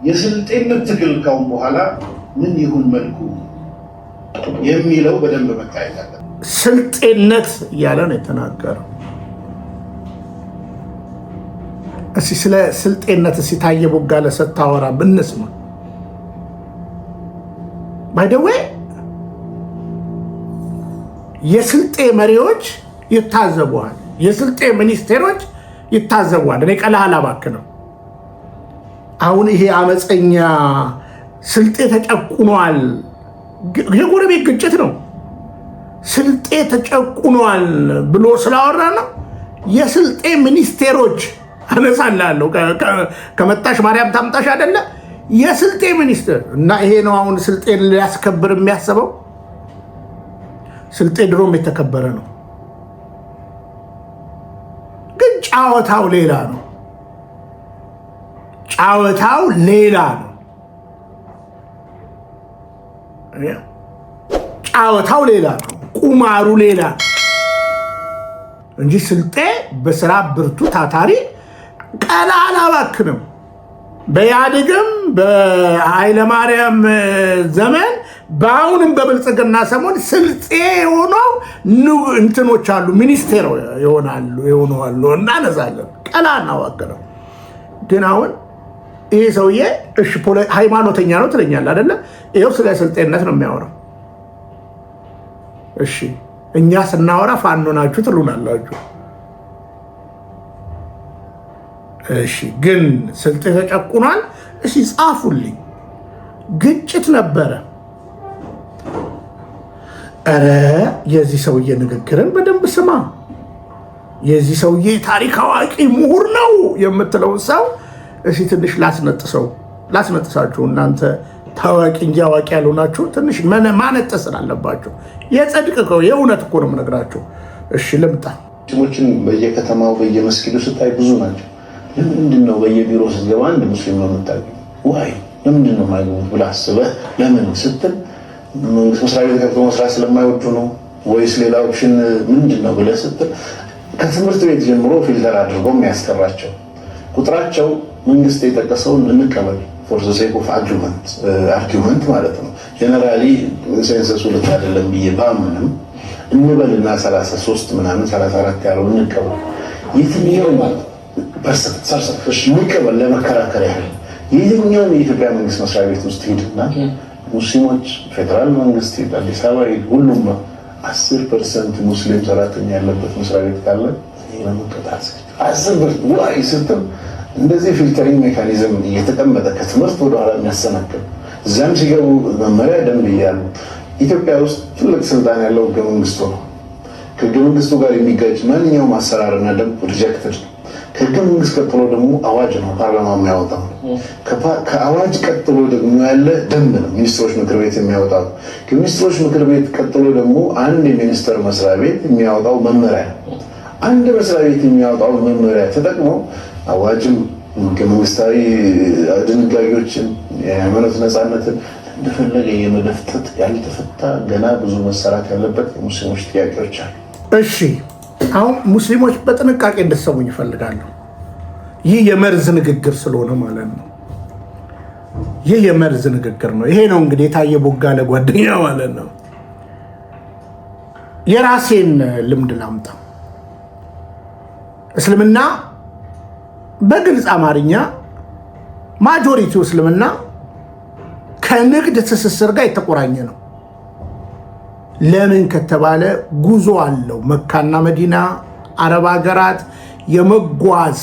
የስልጤነት ትግል ካሁን በኋላ ምን ይሁን መልኩ የሚለው በደንብ መታየት አለ። ስልጤነት እያለ ነው የተናገረው። እስኪ ስለ ስልጤነት እስኪ ታየ ቦጋለ ስታወራ ብንስማ። ባይደዌ የስልጤ መሪዎች ይታዘቡሃል፣ የስልጤ ሚኒስቴሮች ይታዘቡሃል። እኔ ቀላል አላባክንም። አሁን ይሄ አመፀኛ ስልጤ ተጨቁኗል፣ የጎረቤት ግጭት ነው። ስልጤ ተጨቁኗል ብሎ ስላወራ ነው የስልጤ ሚኒስቴሮች አነሳላለሁ። ከመጣሽ ማርያም ታምጣሽ አይደለ? የስልጤ ሚኒስትር እና ይሄ ነው አሁን ስልጤን ሊያስከብር የሚያስበው። ስልጤ ድሮም የተከበረ ነው፣ ግን ጫወታው ሌላ ነው። ጫወታው ሌላ ነው። ጫወታው ሌላ ነው። ቁማሩ ሌላ ነው እንጂ ስልጤ በስራ ብርቱ ታታሪ ቀላል አባክንም። በኢህአዴግም በኃይለማርያም ዘመን በአሁንም በብልጽግና ሰሞን ስልጤ የሆነው እንትኖች አሉ፣ ሚኒስቴር ይሆናሉ እናነሳለን። ቀላል አባክንም። ግን አሁን ይሄ ሰውዬ እሺ ሃይማኖተኛ ነው ትለኛል አይደለ? ይኸው ስለ ስልጤነት ነው የሚያወራው። እሺ እኛ ስናወራ ፋኖ ናችሁ ትሉናላችሁ። እሺ ግን ስልጤ ተጨቁኗል። እሺ ጻፉልኝ። ግጭት ነበረ። ኧረ የዚህ ሰውዬ ንግግርን በደንብ ስማ። የዚህ ሰውዬ ታሪክ አዋቂ ምሁር ነው የምትለውን ሰው እሺ ትንሽ ላስነጥሳችሁ። እናንተ ታዋቂ እንጂ አዋቂ ያልሆናችሁ ትንሽ ማነጠስ ስላለባችሁ የጽድቅ የእውነት እኮ ነው የምነግራችሁ። እሺ ልምጣ። ሙስሊሞችን በየከተማው በየመስጊዱ ስታይ ብዙ ናቸው። ለምንድን ነው በየቢሮ ስትገባ አንድ ሙስሊም ነው የምታገኘው? ዋይ ለምንድን ነው የማይገቡት ብለህ አስበህ ለምን ስትል መንግስት መስሪያ ቤት ገብቶ መስራት ስለማይወዱ ነው ወይስ ሌላ ኦፕሽን ምንድን ነው ብለህ ስትል ከትምህርት ቤት ጀምሮ ፊልተር አድርጎ የሚያስቀራቸው ቁጥራቸው መንግስት የጠቀሰውን እንቀበል ፎር ዘ ሴክ ኦፍ አርጊመንት ማለት ነው። ጀነራሊ ሴንሰሱ ልክ አይደለም ብዬ ባምንም እንበልና 33 ምናምን 34 ያለው እንቀበል። የትኛው ፐርሰንት ሰርሰፍሽ እንቀበል ለመከራከር ያህል የትኛውን የኢትዮጵያ መንግስት መስሪያ ቤት ውስጥ ሄድና ሙስሊሞች ፌደራል መንግስት አዲስ አበባ ሁሉም 10% ሙስሊም ሰራተኛ ያለበት መስሪያ ቤት ካለ ለመቀጣት 10% ዋይ ስትል እንደዚህ ፊልተሪንግ ሜካኒዝም እየተቀመጠ ከትምህርት ወደኋላ የሚያሰናክል እዛም ሲገቡ መመሪያ ደንብ እያሉ ኢትዮጵያ ውስጥ ትልቅ ስልጣን ያለው ህገ መንግስቱ ነው። ከህገ መንግስቱ ጋር የሚጋጭ ማንኛውም አሰራርና ደንብ ሪጀክትድ ነው። ከህገ መንግስት ቀጥሎ ደግሞ አዋጅ ነው ፓርላማ የሚያወጣው። ከአዋጅ ቀጥሎ ደግሞ ያለ ደንብ ነው ሚኒስትሮች ምክር ቤት የሚያወጣው። ከሚኒስትሮች ምክር ቤት ቀጥሎ ደግሞ አንድ የሚኒስትር መስሪያ ቤት የሚያወጣው መመሪያ ነው። አንድ መስሪያ ቤት የሚያወጣው መመሪያ ተጠቅሞ አዋጅም ህገ መንግስታዊ ድንጋጌዎችን የሃይማኖት ነፃነትን እንደፈለገ የመደፍጠጥ ያልተፈታ ገና ብዙ መሰራት ያለበት የሙስሊሞች ጥያቄዎች አሉ። እሺ አሁን ሙስሊሞች በጥንቃቄ እንድትሰሙኝ ይፈልጋለሁ። ይህ የመርዝ ንግግር ስለሆነ ማለት ነው። ይህ የመርዝ ንግግር ነው። ይሄ ነው እንግዲህ የታየ ቦጋለ ጓደኛ ማለት ነው። የራሴን ልምድ ላምጣ። እስልምና በግልጽ አማርኛ ማጆሪቲው እስልምና ከንግድ ትስስር ጋር የተቆራኘ ነው። ለምን ከተባለ ጉዞ አለው። መካና መዲና አረብ ሀገራት የመጓዝ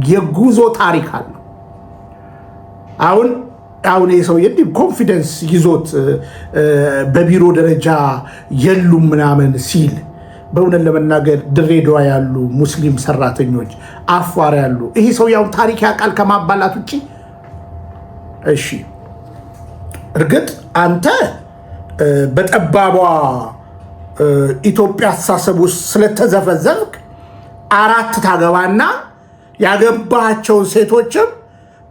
የጉዞ ታሪክ አለው። አሁን የሰው ኮንፊደንስ ይዞት በቢሮ ደረጃ የሉም ምናምን ሲል በእውነት ለመናገር ድሬዳዋ ያሉ ሙስሊም ሰራተኞች፣ አፋር ያሉ ይሄ ሰው ያው ታሪክ ያውቃል ከማባላት ውጭ። እሺ እርግጥ አንተ በጠባቧ ኢትዮጵያ አስተሳሰብ ውስጥ ስለተዘፈዘፍክ 4 ታገባና ያገባቸውን ሴቶችም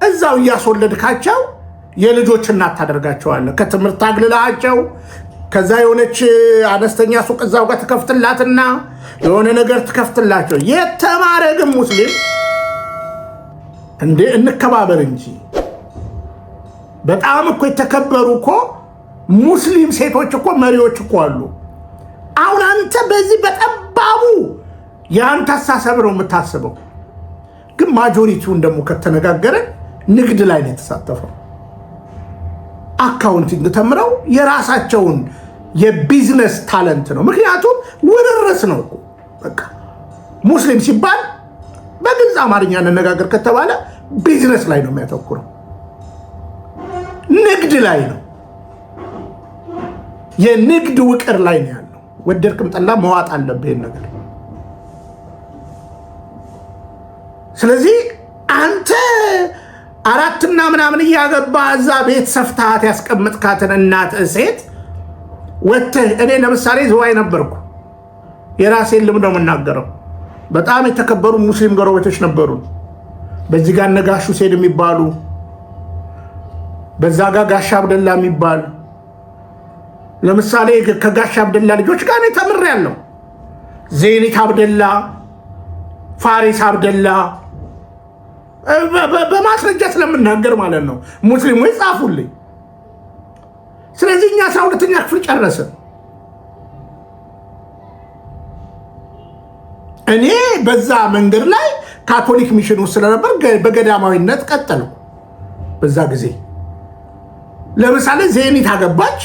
እዛው እያስወለድካቸው የልጆች እናት ታደርጋቸዋለህ። ከትምህርት አግልላቸው ከዛ የሆነች አነስተኛ ሱቅ እዛው ጋር ትከፍትላትና የሆነ ነገር ትከፍትላቸው። የተማረ ግን ሙስሊም እንዴ እንከባበር እንጂ በጣም እኮ የተከበሩ እኮ ሙስሊም ሴቶች እኮ መሪዎች እኮ አሉ። አሁን አንተ በዚህ በጠባቡ የአንተ አሳሰብ ነው የምታስበው። ግን ማጆሪቲውን ደግሞ ከተነጋገረን ንግድ ላይ ነው የተሳተፈው። አካውንቲንግ ተምረው የራሳቸውን የቢዝነስ ታለንት ነው። ምክንያቱም ውርርስ ነው እኮ በቃ ሙስሊም ሲባል በግልጽ አማርኛ እንነጋገር ከተባለ ቢዝነስ ላይ ነው የሚያተኩረው፣ ንግድ ላይ ነው፣ የንግድ ውቅር ላይ ነው ያለው። ወደድክም ጠላ መዋጥ አለብህ ነገር። ስለዚህ አንተ 4 ምናምን እያገባ እዛ ቤት ሰፍታት ያስቀምጥካትን እናት ሴት ወጥተህ እኔ ለምሳሌ ዝዋይ ነበርኩ። የራሴን ልምድ ነው የምናገረው። በጣም የተከበሩ ሙስሊም ጎረቤቶች ነበሩ። በዚህ ጋር ነጋሹ ሴድ የሚባሉ፣ በዛ ጋር ጋሻ አብደላ የሚባል። ለምሳሌ ከጋሻ አብደላ ልጆች ጋር እኔ ተምሬያለሁ። ዜኒት አብደላ፣ ፋሪስ አብደላ በማስረጃ ስለምናገር ማለት ነው። ሙስሊሞች ጻፉልኝ። ስለዚህ እኛ 12ኛ ክፍል ጨረሰ። እኔ በዛ መንገድ ላይ ካቶሊክ ሚሽን ውስጥ ስለነበር በገዳማዊነት ቀጠልኩ። በዛ ጊዜ ለምሳሌ ዜኒት አገባች፣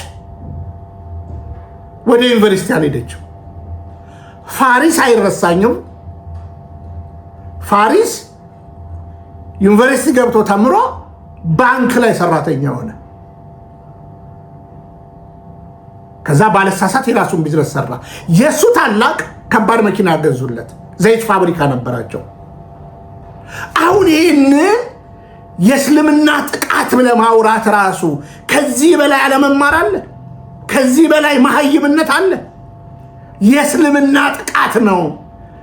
ወደ ዩኒቨርሲቲ አልሄደችም። ፋሪስ አይረሳኝም። ፋሪስ ዩኒቨርሲቲ ገብቶ ተምሮ ባንክ ላይ ሰራተኛ ሆነ። ከዛ ባለሳሳት የራሱን ቢዝነስ ሰራ። የሱ ታላቅ ከባድ መኪና ገዙለት፣ ዘይት ፋብሪካ ነበራቸው። አሁን ይህንን የእስልምና ጥቃት ብለህ ማውራት ራሱ ከዚህ በላይ አለመማር አለ? ከዚህ በላይ መሀይምነት አለ? የእስልምና ጥቃት ነው።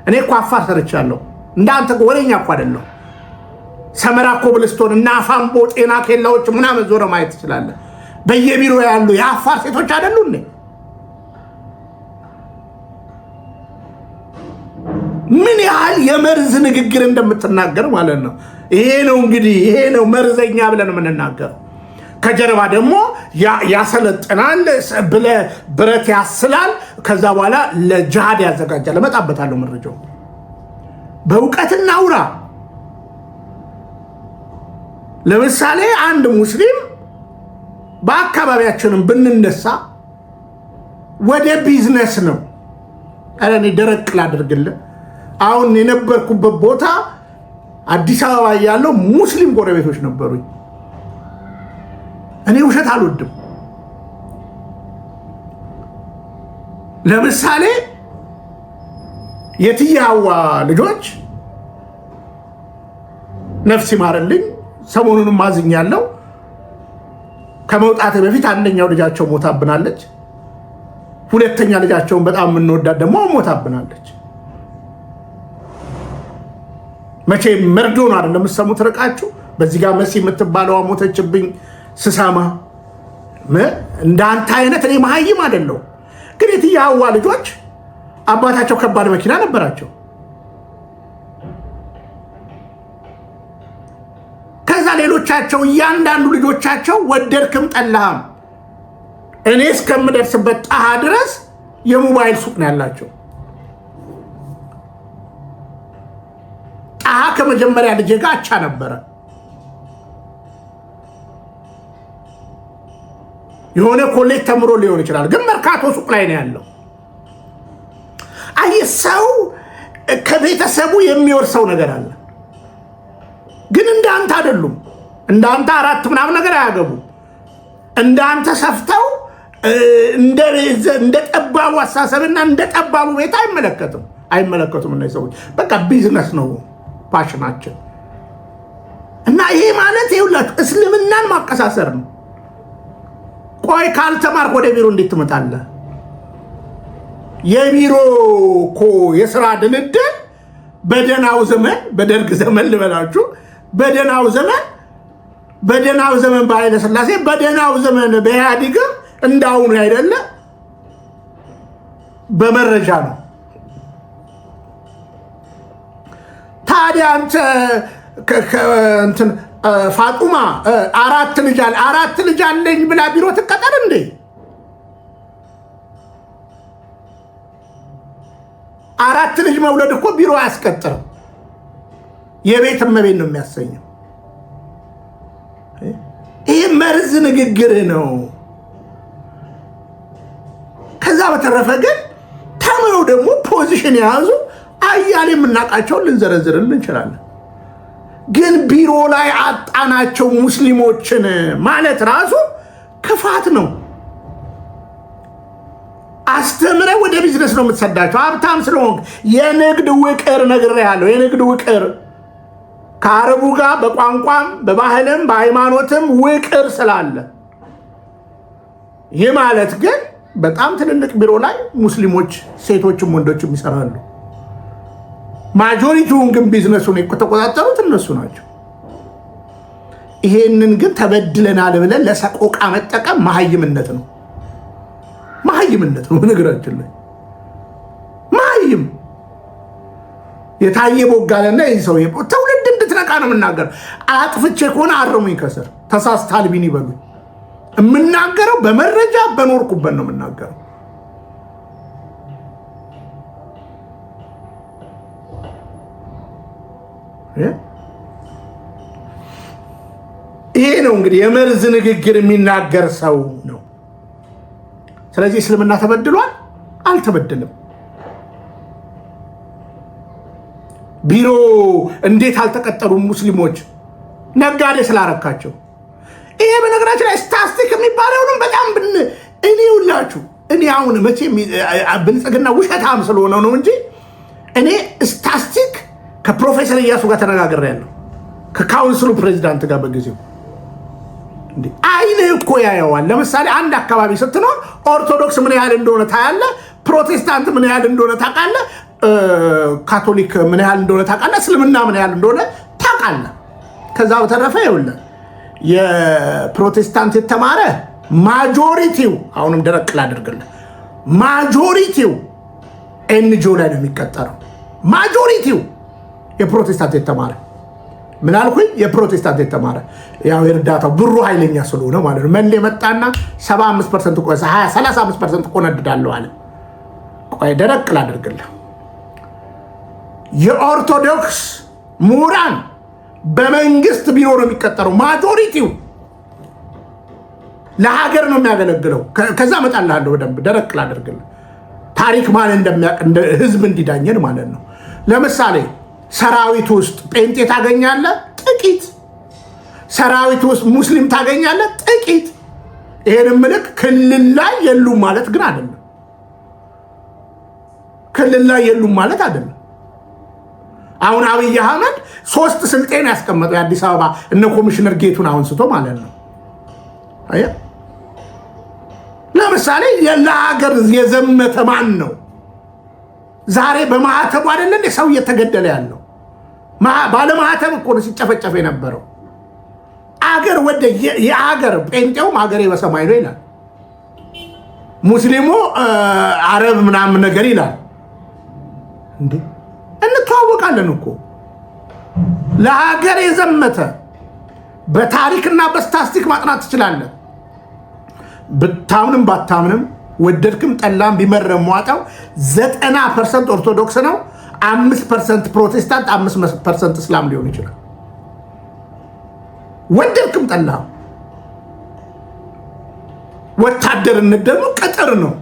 እኔ እኮ አፋር ሰርቻለሁ። እንዳንተ ወሬኛ እኮ አይደለሁ። ሰመራ ኮብልስቶን እና አፋምቦ ጤና ኬላዎች ምናምን ዞረ ማየት ትችላለህ። በየቢሮ ያሉ የአፋር ሴቶች አይደሉ እንዴ? ምን ያህል የመርዝ ንግግር እንደምትናገር ማለት ነው። ይሄ ነው እንግዲህ ይሄ ነው መርዘኛ ብለን የምንናገረው። ከጀርባ ደግሞ ያሰለጥናል፣ ብረት ያስላል፣ ከዛ በኋላ ለጂሃድ ያዘጋጃል። እመጣበታለሁ መረጃው። በእውቀትና አውራ። ለምሳሌ አንድ ሙስሊም በአካባቢያችንም ብንነሳ ወደ ቢዝነስ ነው። እኔ ደረቅ ላድርግልህ። አሁን የነበርኩበት ቦታ አዲስ አበባ ያለው ሙስሊም ጎረቤቶች ነበሩኝ። እኔ ውሸት አልወድም። ለምሳሌ የትያዋ ልጆች ነፍስ ይማርልኝ፣ ሰሞኑንም ማዝኛለሁ። ከመውጣት በፊት አንደኛው ልጃቸው ሞታብናለች። ሁለተኛ ልጃቸውን በጣም የምንወዳት ደግሞ ሞታብናለች። መቼ መርዶ ነው አይደለም የምትሰሙት ርቃችሁ። በዚህ ጋር መሲ የምትባለዋ ሞተችብኝ ስሰማ እንዳንተ አይነት እኔ መሀይም አይደለሁ። ግን የትያዋ ልጆች አባታቸው ከባድ መኪና ነበራቸው። ከዛ ሌሎቻቸው እያንዳንዱ ልጆቻቸው ወደድክም ጠላህም እኔ እስከምደርስበት ጣሃ ድረስ የሞባይል ሱቅ ነው ያላቸው። ጣሃ ከመጀመሪያ ልጄ ጋር አቻ ነበረ። የሆነ ኮሌጅ ተምሮ ሊሆን ይችላል፣ ግን መርካቶ ሱቅ ላይ ነው ያለው። አይ ሰው ከቤተሰቡ የሚወርሰው ነገር አለ። ግን እንዳንተ አይደሉም። እንዳንተ አራት ምናምን ነገር አያገቡ። እንዳንተ ሰፍተው እንደ ጠባቡ አሳሰብና እንደ ጠባቡ ቤት አይመለከቱም። እነዚህ ሰዎች በቃ ቢዝነስ ነው ፓሽናቸው። እና ይሄ ማለት ይኸውላችሁ እስልምናን ማቀሳሰር ነው። ቆይ ካልተማርክ ወደ ቢሮ እንዴት ትመጣለህ? የቢሮ እኮ የሥራ ድልድል በደናው ዘመን በደርግ ዘመን ልበላችሁ፣ በደናው ዘመን በኃይለ ሥላሴ በደናው ዘመን በኢህአዴግ እንዳሁኑ አይደለ፣ በመረጃ ነው። ታዲያ አንተ እንትን ፋጡማ አራት ልጅ አለኝ ብላ ቢሮ ትቀጠር እንዴ? አራት ልጅ መውለድ እኮ ቢሮ አያስቀጥርም። የቤት እመቤት ነው የሚያሰኘው። ይህ መርዝ ንግግር ነው። ከዛ በተረፈ ግን ተምረው ደግሞ ፖዚሽን የያዙ አያሌ የምናውቃቸውን ልንዘረዝርልን እንችላለን። ግን ቢሮ ላይ አጣናቸው ሙስሊሞችን ማለት ራሱ ክፋት ነው። አስተምረ ወደ ቢዝነስ ነው የምትሰዳቸው። ሀብታም ስለሆንክ የንግድ ውቅር ነግሬሃለሁ። የንግድ ውቅር ከአረቡ ጋር በቋንቋም በባህልም በሃይማኖትም ውቅር ስላለ፣ ይህ ማለት ግን በጣም ትልልቅ ቢሮ ላይ ሙስሊሞች ሴቶችም ወንዶችም ይሰራሉ። ማጆሪቲውን ግን ቢዝነሱን የተቆጣጠሩት እነሱ ናቸው። ይሄንን ግን ተበድለናል ብለን ለሰቆቃ መጠቀም መሀይምነት ነው። ነገራችን ላይ መሀይም የታየ ቦጋለና ይህ ሰው ትውልድ እንድትነቃ ነው የምናገረው። አጥፍቼ ከሆነ አርሙኝ፣ ከስር ተሳስታል ቢን ይበሉኝ። የምናገረው በመረጃ በኖርኩበት ነው የምናገረው። ይሄ ነው እንግዲህ የመርዝ ንግግር የሚናገር ሰው ነው። ስለዚህ እስልምና ተበድሏል? አልተበደለም። ቢሮ እንዴት አልተቀጠሉም ሙስሊሞች? ነጋዴ ስላረካቸው። ይሄ በነገራችን ላይ ስታስቲክ የሚባለውንም በጣም እኔ አሁን መቼም ብልጽግና ውሸታም ስለሆነ ነው እንጂ እኔ ስታስቲክ ከፕሮፌሰር እያሱ ጋር ተነጋግሬያለሁ፣ ከካውንስሉ ፕሬዚዳንት ጋር በጊዜው። አይንህ እኮ ያየዋል። ለምሳሌ አንድ አካባቢ ስትኖር ኦርቶዶክስ ምን ያህል እንደሆነ ታያለህ፣ ፕሮቴስታንት ምን ያህል እንደሆነ ታውቃለህ፣ ካቶሊክ ምን ያህል እንደሆነ ታውቃለህ፣ እስልምና ምን ያህል እንደሆነ ታውቃለህ። ከዛ በተረፈ ይኸውልህ የፕሮቴስታንት የተማረ ማጆሪቲው፣ አሁንም ደረቅ ላድርግልህ፣ ማጆሪቲው ኤንጂኦ ላይ ነው የሚቀጠረው። ማጆሪቲው የፕሮቴስታንት የተማረ ምን አልኩኝ? የፕሮቴስታንት የተማረ ያው የእርዳታው ብሩ ኃይለኛ ስለሆነ ማለት ነው። መሌ መጣና 75% ቆይ 35% ቆነድዳለሁ አለ። ቆይ ደረቅ ላድርግልህ፣ የኦርቶዶክስ ምሁራን በመንግስት ቢሮ ነው የሚቀጠረው። ማጆሪቲው ለሀገር ነው የሚያገለግለው። ከዛ እመጣልሃለሁ በደንብ ደረቅ ላድርግልህ፣ ታሪክ ማለት እንደሚያውቅ ህዝብ እንዲዳኘን ማለት ነው። ለምሳሌ ሰራዊት ውስጥ ጴንጤ ታገኛለህ፣ ጥቂት። ሰራዊት ውስጥ ሙስሊም ታገኛለህ፣ ጥቂት። ይሄን ምልክ ክልል ላይ የሉም ማለት ግን አይደለም። ክልል ላይ የሉም ማለት አይደለም። አሁን አብይ አህመድ 3 ስልጤን ያስቀመጠው የአዲስ አበባ እነ ኮሚሽነር ጌቱን አንስቶ ማለት ነው። አያ ለምሳሌ ለሀገር የዘመተ ማን ነው? ዛሬ በማህተቡ አይደለ እንደ ሰው እየተገደለ ያለው? ባለ ማህተብ እኮ ነው ሲጨፈጨፍ የነበረው። አገር ወደ የአገር ጴንጤውም አገሬ በሰማይ ነው ይላል፣ ሙስሊሙ አረብ ምናምን ነገር ይላል። እንዴ እንተዋወቃለን እኮ ለሀገር የዘመተ በታሪክና በስታስቲክ ማጥናት ትችላለህ። ብታምንም ባታምንም ወደድክም ጠላም ቢመረም ሟጣው 90% ኦርቶዶክስ ነው፣ 5% ፕሮቴስታንት፣ 5% እስላም ሊሆን ይችላል። ወደድክም ጠላም ወታደርነት ደግሞ ቅጥር ነው።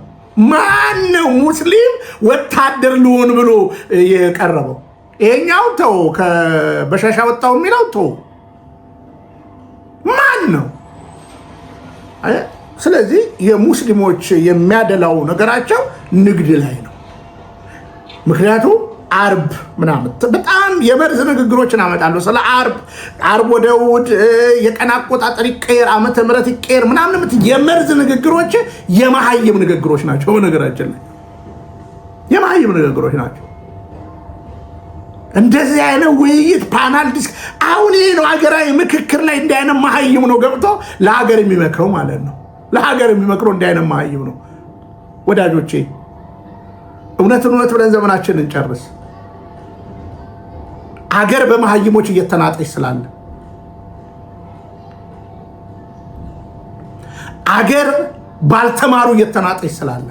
ማን ነው ሙስሊም ወታደር ልሆን ብሎ የቀረበው? ይሄኛው ተው፣ በሻሻ ወጣው የሚለው ተው፣ ማን ነው? ስለዚህ የሙስሊሞች የሚያደላው ነገራቸው ንግድ ላይ ነው። ምክንያቱም አርብ ምናምን በጣም የመርዝ ንግግሮችን አመጣለሁ ስለ አርብ ወደ እሑድ የቀን አቆጣጠር ይቀየር፣ ዓመተ ምህረት ይቀየር ምናምን የመርዝ ንግግሮች የመሀይም ንግግሮች ናቸው። በነገራችን ላይ የመሀይም ንግግሮች ናቸው። እንደዚህ አይነት ውይይት ፓናል ዲስክ አሁን ይሄ ነው ሀገራዊ ምክክር ላይ እንዲህ አይነት መሀይም ነው ገብቶ ለሀገር የሚመክረው ማለት ነው። ለሀገር የሚመክረው እንዲህ አይነት መሀይም ነው። ወዳጆቼ እውነት ብለን ዘመናችንን እንጨርስ። ሀገር በመሀይሞች እየተናጠች ስላለ ሀገር ባልተማሩ እየተናጠች ስላለ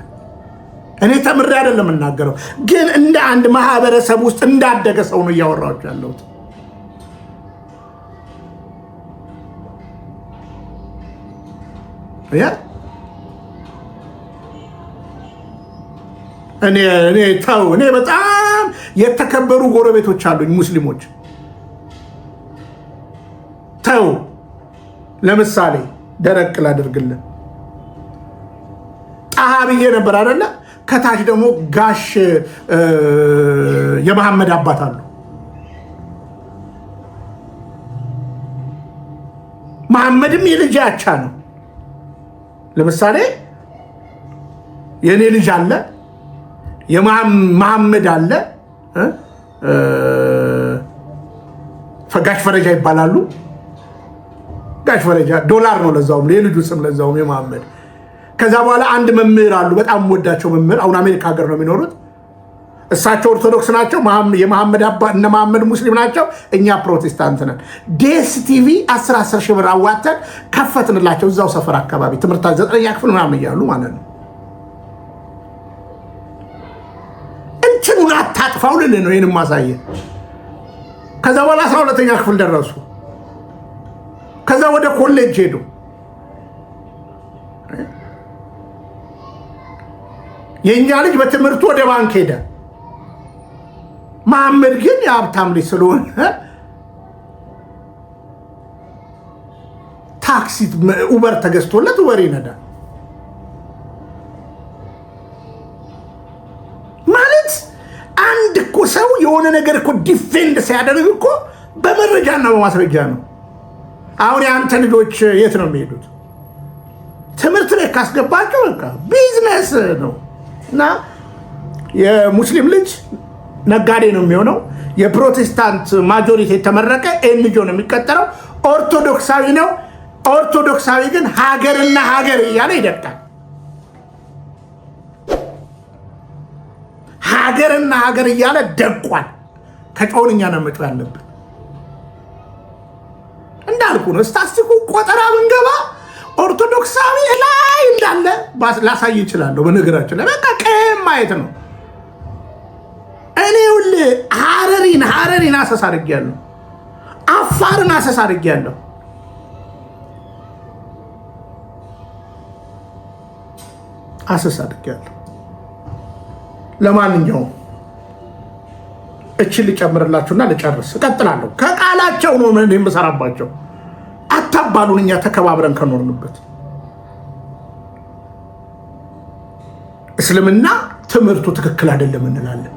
እኔ ተምሬ አይደለም እናገረው፣ ግን እንደ አንድ ማህበረሰብ ውስጥ እንዳደገ ሰው ነው እያወራችሁ ያለሁት። እኔ በጣም የተከበሩ ጎረቤቶች አሉኝ ሙስሊሞች። ተው ለምሳሌ ደረቅ ላድርግልን፣ ጣሃ ብዬ ነበር አይደለ? ከታች ደግሞ ጋሽ የመሐመድ አባት አሉ። መሐመድም የልጅ አቻ ነው። ለምሳሌ የኔ ልጅ አለ፣ የመሐመድ አለ፣ ጋሽ ፈረጃ ይባላሉ። ጋሽ ፈረጃ ዶላር ነው ለዛውም የልጁ ስም ለዛውም የመሐመድ። ከዛ በኋላ አንድ መምህር አሉ፣ በጣም ወዳቸው መምህር፣ አሁን አሜሪካ ሀገር ነው የሚኖሩት። እሳቸው ኦርቶዶክስ ናቸው። የመሐመድ አባት እነ መሐመድ ሙስሊም ናቸው፣ እኛ ፕሮቴስታንት ነን። ዴስ ቲቪ 10 ሺህ ብር አዋተን ከፈትንላቸው እዛው ሰፈር አካባቢ ትምህርት 9ኛ ክፍል ምናምን እያሉ ማለት ነው። እንትኑን አታጥፋው ልልህ ነው ይህን ማሳየ። ከዛ በኋላ 12ኛ ክፍል ደረሱ። ከዛ ወደ ኮሌጅ ሄዱ። የእኛ ልጅ በትምህርቱ ወደ ባንክ ሄደ። መሐመድ ግን የሀብታም ልጅ ስለሆነ ታክሲ ኡበር ተገዝቶለት ኡበር ይነዳል። ማለት አንድ እኮ ሰው የሆነ ነገር እኮ ዲፌንድ ሲያደርግ እኮ በመረጃና በማስረጃ ነው። አሁን የአንተ ልጆች የት ነው የሚሄዱት? ትምህርት ቤት ካስገባቸው በቃ ቢዝነስ ነው። እና የሙስሊም ልጅ ነጋዴ ነው የሚሆነው። የፕሮቴስታንት ማጆሪቲ የተመረቀ ኤንጆ ነው የሚቀጠረው። ኦርቶዶክሳዊ ነው። ኦርቶዶክሳዊ ግን ሀገርና ሀገር እያለ ይደቃል። ሀገርና ሀገር እያለ ደቋል። ከጮንኛ ነው መጮ ያለብን። እንዳልኩ ነው። ስታስቲኩ ቆጠራ ብንገባ ኦርቶዶክሳዊ ላይ እንዳለ ላሳይ ይችላለሁ። በነገራችን ላይ በቃ ቀም ማየት ነው። እኔ ሁሌ ሀረሪን አሰስ አድርጌያለሁ። አፋርን አሰስ አድርጌያለሁ። ለማንኛውም እችን ልጨምርላችሁና ልጨርስ። እቀጥላለሁ። ከቃላቸው ነው ምን የምሰራባቸው። አታባሉን። እኛ ተከባብረን ከኖርንበት እስልምና ትምህርቱ ትክክል አይደለም እንላለን።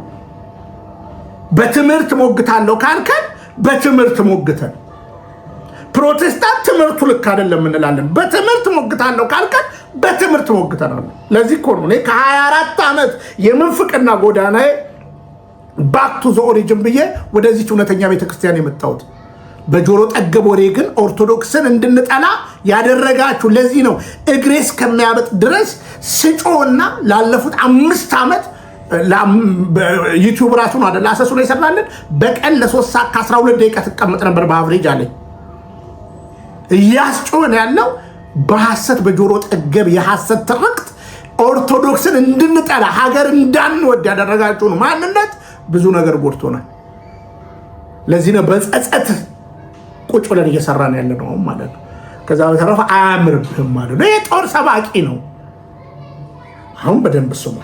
በትምህርት ሞግታለሁ ካልከን በትምህርት ሞግተን፣ ፕሮቴስታንት ትምህርቱ ልክ አይደለም እንላለን። በትምህርት ሞግታለሁ ካልከን በትምህርት ሞግተናል። ለዚህ እኮ ነው እኔ ከ24 ዓመት የምንፍቅና ጎዳናዬ ባክ ቱ ዘ ኦሪጅን ብዬ ወደዚች እውነተኛ ቤተክርስቲያን የመጣሁት። በጆሮ ጠገብ ወሬ ግን ኦርቶዶክስን እንድንጠላ ያደረጋችሁ ለዚህ ነው። እግሬ እስከሚያበጥ ድረስ ስጮና ላለፉት 5 ዓመት ዩቲዩብ ራሱ ነው አይደል አሰሱ ላይ ይሰራልን በቀን ለ3 ሰዓት ከ12 ደቂቃ ተቀመጥ ነበር በአቨሬጅ አለኝ። እያስጮኸን ያለው በሐሰት በጆሮ ጠገብ የሐሰት ትርክት ኦርቶዶክስን እንድንጠላ ሀገር እንዳንወድ ያደረጋችሁን ማንነት ብዙ ነገር ጎድቶናል። ለዚህ ነው በጸጸት ቁጭ ብለን እየሰራን ያለ ነው ማለት ነው። ከዛ በተረፈ አያምርብህም ማለት ነው። ይሄ ጦር ሰባቂ ነው። አሁን በደንብ ስሙ።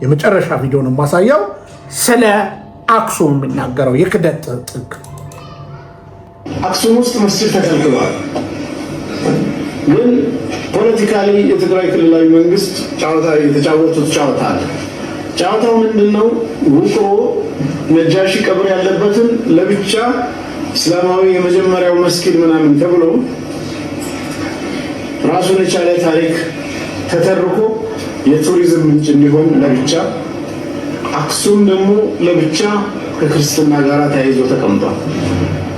የመጨረሻ ቪዲዮ ነው ማሳየው ስለ አክሱም የሚናገረው የክደት ጥግ። አክሱም ውስጥ መስጂድ ተከልክሏል። ግን ፖለቲካሊ የትግራይ ክልላዊ መንግስት ጨዋታ የተጫወቱት ጨዋታ አለ። ጨዋታው ምንድነው? ውቅሮ ነጃሺ ቀብር ያለበትን ለብቻ እስላማዊ የመጀመሪያው መስጊድ ምናምን ተብሎ ራሱን የቻለ ታሪክ ተተርኮ የቱሪዝም ምንጭ እንዲሆን ለብቻ፣ አክሱም ደግሞ ለብቻ ከክርስትና ጋር ተያይዞ ተቀምጧል።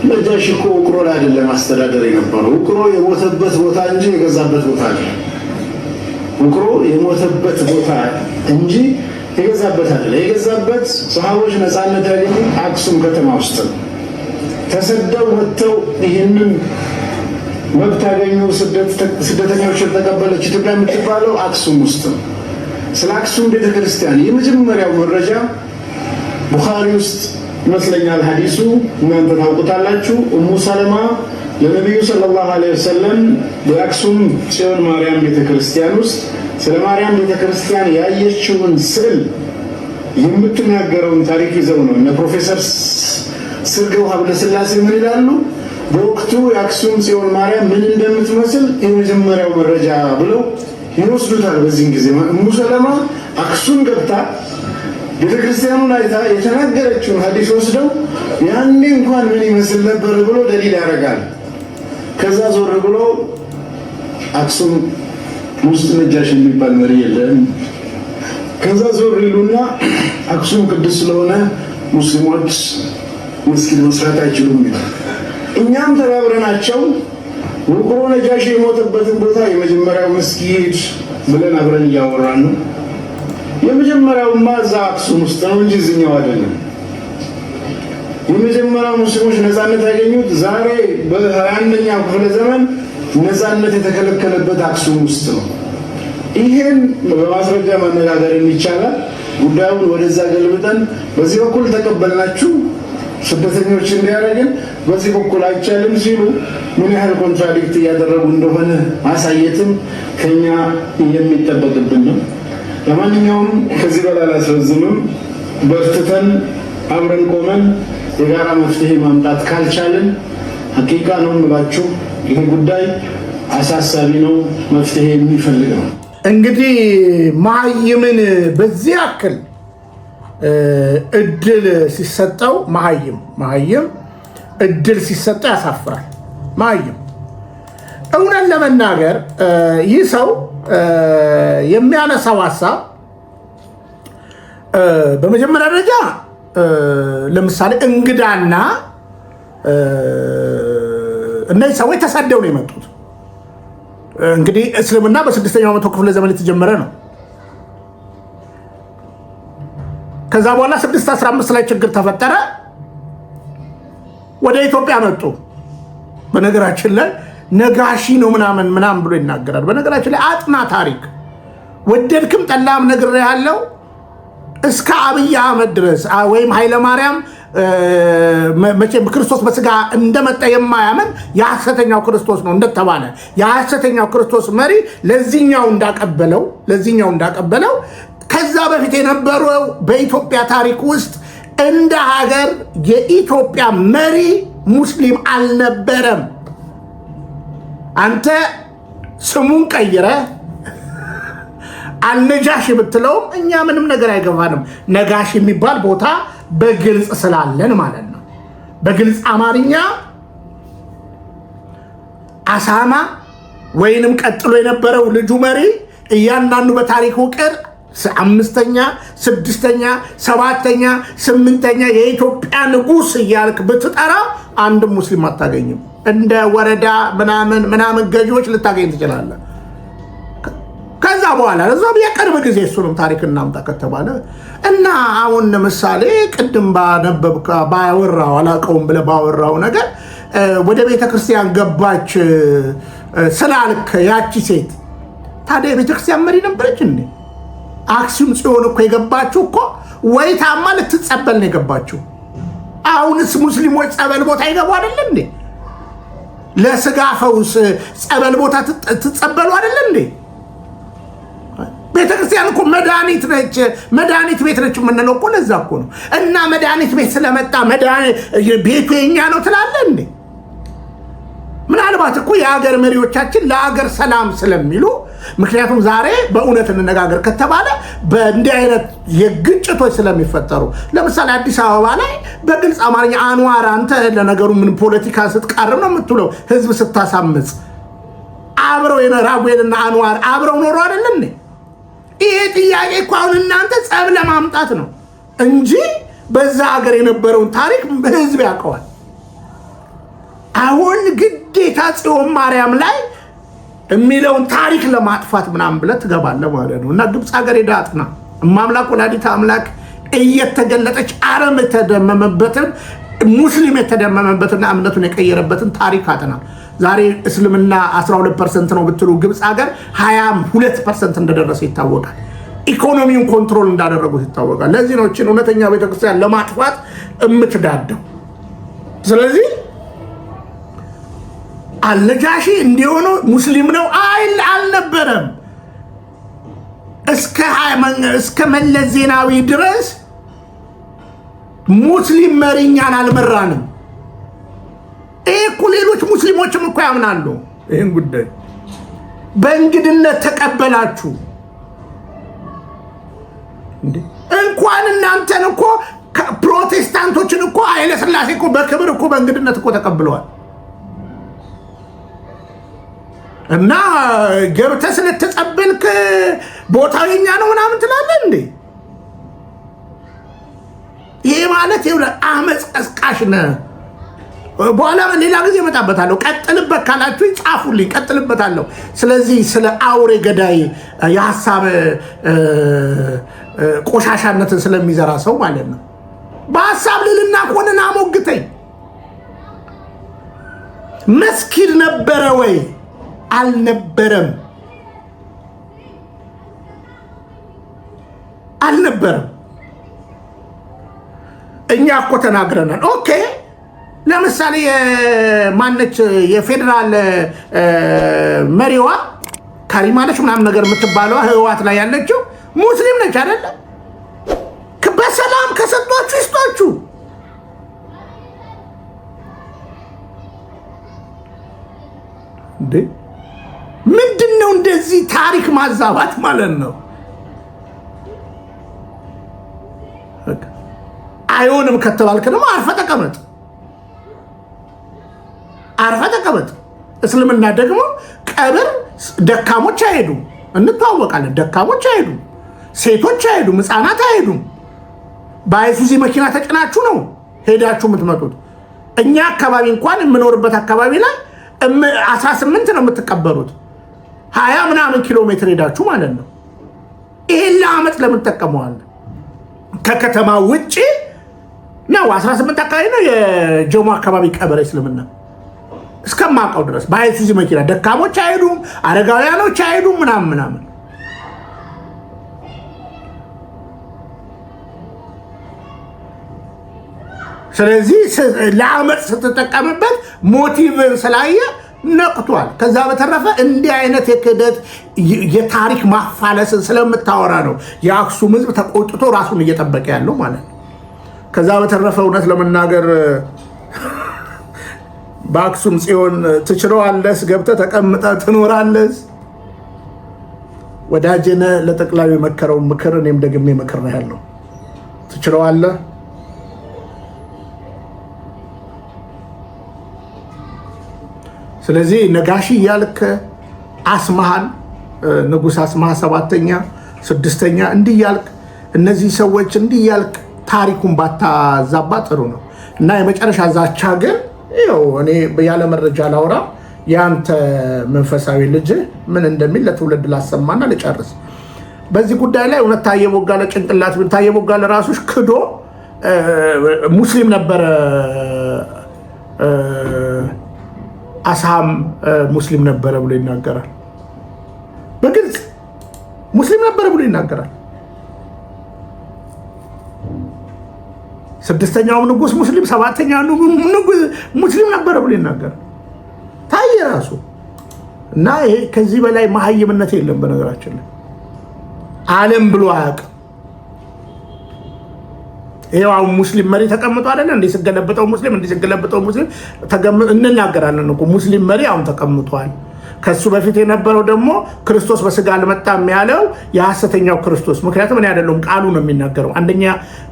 ነጃሺ እኮ ውቅሮ ላይ አይደለም አስተዳደር የነበረው። ውቅሮ የሞተበት ቦታ እንጂ የገዛበት ቦታ አይደለም። ውቅሮ የሞተበት ቦታ እንጂ የገዛበት አይደለም። የገዛበት ሰሃቦች ነፃነት ያገኙ አክሱም ከተማ ውስጥ ነው። ተሰደው ወጥተው ይህንን መብት ያገኙ ስደተኞችን ተቀበለች ኢትዮጵያ የምትባለው አክሱም ውስጥ ነው። ስለ አክሱም ቤተክርስቲያን የመጀመሪያው መረጃ ቡኻሪ ውስጥ ይመስለኛል ሐዲሱ እናንተ ታውቁታላችሁ። ኡሙ ሰለማ ለነብዩ ሰለላሁ ዐለይሂ ወሰለም በአክሱም ጽዮን ማርያም ቤተክርስቲያን ውስጥ ስለ ማርያም ቤተክርስቲያን ያየችውን ስዕል የምትናገረውን ታሪክ ይዘው ነው እነ ፕሮፌሰር ስርገው ሀብለ ሥላሴ ምን ይላሉ? በወቅቱ የአክሱም ጽዮን ማርያም ምን እንደምትመስል የመጀመሪያው መረጃ ብለው ይወስዱታል። በዚህን ጊዜ ኡሙ ሰለማ አክሱም ገብታ ቤተክርስቲያኑን አይታ የተናገረችውን ሐዲስ ወስደው ያኔ እንኳን ምን ይመስል ነበር ብሎ ደሊል ያደርጋል። ከዛ ዞር ብሎ አክሱም ውስጥ ነጃሽ የሚባል መሪ የለም። ከዛ ዞር ይሉና አክሱም ቅዱስ ስለሆነ ሙስሊሞች መስጊድ መስራት አይችሉም ይላል። እኛም ተባብረናቸው ውቅሮ ነጃሽ የሞተበትን ቦታ የመጀመሪያው መስጊድ ብለን አብረን እያወራን ነው። የመጀመሪያውማ እዛ አክሱም ውስጥ ነው እንጂ እዚህኛው አይደለም። የመጀመሪያው ሙስሊሞች ነፃነት ያገኙት ዛሬ በ21ኛው ክፍለ ዘመን ነፃነት የተከለከለበት አክሱም ውስጥ ነው። ይሄን በማስረጃ መነጋገር ይቻላል። ጉዳዩን ወደዛ ገልብጠን በዚህ በኩል ተቀበልናችሁ ስደተኞች እንዲያደርግን በዚህ በኩል አይቻልም ሲሉ ምን ያህል ኮንትራዲክት እያደረጉ እንደሆነ ማሳየትም ከኛ የሚጠበቅብን ነው። ለማንኛውም ከዚህ በላይ አላስረዝምም። በርትተን አብረን ቆመን የጋራ መፍትሄ ማምጣት ካልቻልን ሐቂቃ ነው የምላችሁ ይሄ ጉዳይ አሳሳቢ ነው፣ መፍትሄ የሚፈልግ ነው። እንግዲህ መሀይምን በዚህ ያክል እድል ሲሰጠው መሀይም እድል ሲሰጠው ያሳፍራል። መሀይም እውነት ለመናገር ይህ ሰው የሚያነሳው ሀሳብ በመጀመሪያ ደረጃ ለምሳሌ እንግዳና እነዚህ ሰዎች ተሰደው ነው የመጡት። እንግዲህ እስልምና በ6ኛው መቶ ክፍለ ዘመን የተጀመረ ነው። ከዛ በኋላ 615 ላይ ችግር ተፈጠረ፣ ወደ ኢትዮጵያ መጡ። በነገራችን ላይ ነጋሺ ነው ምናምን ብሎ ይናገራል። በነገራችን ላይ አጥና ታሪክ ወደድክም ጠላም ነግሬሃለሁ። እስከ አብይ አህመድ ድረስ ወይም ኃይለማርያም መቼም ክርስቶስ በስጋ እንደመጣ የማያምን የሐሰተኛው ክርስቶስ ነው እንደተባለ የሐሰተኛው ክርስቶስ መሪ ለዚህኛው እንዳቀበለው ከዛ በፊት የነበረው በኢትዮጵያ ታሪክ ውስጥ እንደ ሀገር የኢትዮጵያ መሪ ሙስሊም አልነበረም። አንተ ስሙን ቀይረ አልነጃሽ የምትለውም እኛ ምንም ነገር አይገባንም። ነጋሽ የሚባል ቦታ በግልጽ ስላለን ማለት ነው። በግልጽ አማርኛ አሳማ ወይንም ቀጥሎ የነበረው ልጁ መሪ እያንዳንዱ በታሪክ ውቅር 5ኛ፣ 6ኛ፣ 7ኛ፣ 8ኛ የኢትዮጵያ ንጉስ እያልክ ብትጠራ አንድም ሙስሊም አታገኝም። እንደ ወረዳ ምናምን ገዢዎች ልታገኝ ትችላለህ። ከዛ በኋላ ለዛም የቅርብ ጊዜ እሱንም ታሪክ እናምጣ ከተባለ እና አሁን ለምሳሌ ቅድም ባወራው አላውቀውም ብለህ ባወራው ነገር ወደ ቤተክርስቲያን ገባች ስላልክ ያቺ ሴት ታዲያ ቤተክርስቲያን መሪ ነበረች እንዴ? አክሱም ጽዮን እኮ የገባችው እኮ ወይ ታማ ልትጸበል ነው የገባችው። አሁንስ ሙስሊሞች ጸበል ቦታ ይገቡ አይደል እንዴ? ለስጋ ፈውስ ጸበል ቦታ ትጸበሉ አይደል እንዴ? ቤተክርስቲያን እኮ መድኃኒት ነች፣ መድኃኒት ቤት ነች የምንለው እኮ ለዛ እኮ ነው። እና መድኃኒት ቤት ስለመጣ ቤቱ የኛ ነው ትላለህ እንዴ? ምናልባት እኮ የሀገር መሪዎቻችን ለሀገር ሰላም ስለሚሉ ምክንያቱም ዛሬ በእውነት እንነጋገር ከተባለ በእንዲህ አይነት የግጭቶች ስለሚፈጠሩ ለምሳሌ አዲስ አበባ ላይ በግልጽ አማርኛ አንዋር አንተ ለነገሩ ምን ፖለቲካ ስትቃርም ነው የምትውለው? ህዝብ ስታሳምጽ አብረው የራጉኤልና አንዋር አብረው ኖሮ አይደለም እንዴ? ይሄ ጥያቄ እኮ አሁን እናንተ ጸብ ለማምጣት ነው እንጂ በዛ ሀገር የነበረውን ታሪክ ህዝብ ያውቀዋል። አሁን ግዴታ ጽዮን ማርያም ላይ የሚለውን ታሪክ ለማጥፋት ምናምን ብለህ ትገባለህ ማለት ነው። እና ግብፅ ሀገር ሄዳ አጥና እማምላክ ወላዲተ አምላክ እየተገለጠች አረም የተደመመበትን ሙስሊም የተደመመበትና እምነቱን የቀየረበትን ታሪክ አጥና። ዛሬ እስልምና 12% ነው ብትሉ ግብፅ ሀገር 22% እንደደረሰ ይታወቃል። ኢኮኖሚውን ኮንትሮል እንዳደረጉት ይታወቃል። ለዚህ ነው እችን እውነተኛ ቤተክርስቲያን ለማጥፋት የምትዳደው። ስለዚህ አልነጃሺ እንዲሆኑ ሙስሊም ነው አልነበረም። እስከ መለስ ዜናዊ ድረስ ሙስሊም መሪኛን አልመራንም። ይሄ እኮ ሌሎች ሙስሊሞችም እኮ ያምናሉ። ይህን ጉዳይ በእንግድነት ተቀበላችሁ እንኳን እናንተን እኮ ፕሮቴስታንቶችን እኮ ኃይለ ሥላሴ እኮ በክብር እኮ በእንግድነት እኮ ተቀብለዋል። እና ገብተህ ስለተጸበልክ ቦታው የኛ ነው ምናምን ትላለህ እንዴ? ይሄ ማለት አመፅ ቀስቃሽ ነህ። በኋላ ሌላ ጊዜ እመጣበታለሁ። ቀጥልበት ካላችሁ ጻፉልኝ፣ ቀጥልበታለሁ። ስለዚህ ስለ አውሬ ገዳይ የሀሳብ ቆሻሻነትን ስለሚዘራ ሰው ማለት ነው። በሀሳብ ልልና ኮንን አሞግተኝ። መስጊድ ነበረ ወይ? አልነበረም። እኛ እኮ ተናግረናል። ኦኬ ለምሳሌ ማነች የፌደራል መሪዋ ካሪማነች ምናምን ነገር የምትባለዋ ህወሓት ላይ ያለችው ሙስሊም ነች አይደለ? በሰላም ከሰጧችሁ ይስጧችሁ። ምንድነው እንደዚህ ታሪክ ማዛባት ማለት ነው? አይሆንም ከተባልክ ደግሞ አርፈህ ተቀመጥ። እስልምና ደግሞ ቀብር ደካሞች አይሄዱም፣ እንተዋወቃለን። ደካሞች አይሄዱም፣ ሴቶች አይሄዱም፣ ህፃናት አይሄዱም። በአይሱዚ መኪና ተጭናችሁ ነው ሄዳችሁ የምትመጡት። እኛ አካባቢ እንኳን የምኖርበት አካባቢ ላይ 18 ነው የምትቀበሩት፣ 20 ምናምን ኪሎ ሜትር ሄዳችሁ ማለት ነው። ይሄን ለአመት ለምን ተጠቀመዋለን? ከከተማ ውጭ ነው 18 አካባቢ ነው የጀሞ አካባቢ ቀበረ እስልምና እስከማውቀው ድረስ በአይሱዚ መኪና ደካሞች አይሄዱም፣ አረጋውያኖች አይሄዱም ምናምን። ስለዚህ ለአመት ስትጠቀምበት ሞቲቭን ስላየ ነቅቷል። ከዛ በተረፈ እንዲህ አይነት የክህደት የታሪክ ማፋለስን ስለምታወራ ነው የአክሱም ህዝብ ተቆጥቶ ራሱን እየጠበቀ ያለው ማለት ነው። ከዛ በተረፈ እውነት ለመናገር በአክሱም ጽዮን ትችለዋለህ፣ ገብተህ ተቀምጠህ ትኖራለህ። ወዳጄነ ለጠቅላዩ የመከረውን ምክር እኔም ደግሜ ምክር ነው ያለው። ትችለዋለህ። ስለዚህ ነጋሺ እያልክ አስማሃል፣ ንጉሥ አስማሃ 7ኛ 6ኛ እንዲህ እያልክ እነዚህ ሰዎች እንዲህ እያልክ ታሪኩን ባታዛባ ጥሩ ነው። እና የመጨረሻ ዛቻ ግን ይኸው እኔ ያለ መረጃ ላውራ ያንተ መንፈሳዊ ልጅ ምን እንደሚል ለትውልድ ላሰማና ልጨርስ። በዚህ ጉዳይ ላይ እውነት ታየ ቦጋለ ጭንቅላት ታየ ቦጋለ ራሱ ክዶ ሙስሊም ነበረ፣ አሳም ሙስሊም ነበረ ብሎ ይናገራል። በግልጽ ሙስሊም ነበረ ብሎ ይናገራል። ስድስተኛው ንጉስ ሙስሊም፣ ሰባተኛው ንጉስ ሙስሊም ነበረ ብሎ ይናገራል ታየ ራሱ። እና ይሄ ከዚህ በላይ መሀይምነት የለም። በነገራችን ላይ ዓለም ብሎ አያውቅም። ይሄው አሁን ሙስሊም መሪ ተቀምጦ አይደለ እንዴ? ሲገለበጠው ሙስሊም እንዴ ሲገለበጠው ሙስሊም እንናገራለን እኮ ሙስሊም መሪ አሁን ተቀምጧል። ከሱ በፊት የነበረው ደግሞ ክርስቶስ በስጋ አልመጣም ያለው የሐሰተኛው ክርስቶስ። ምክንያቱም እኔ አይደለም ቃሉ ነው የሚናገረው። አንደኛ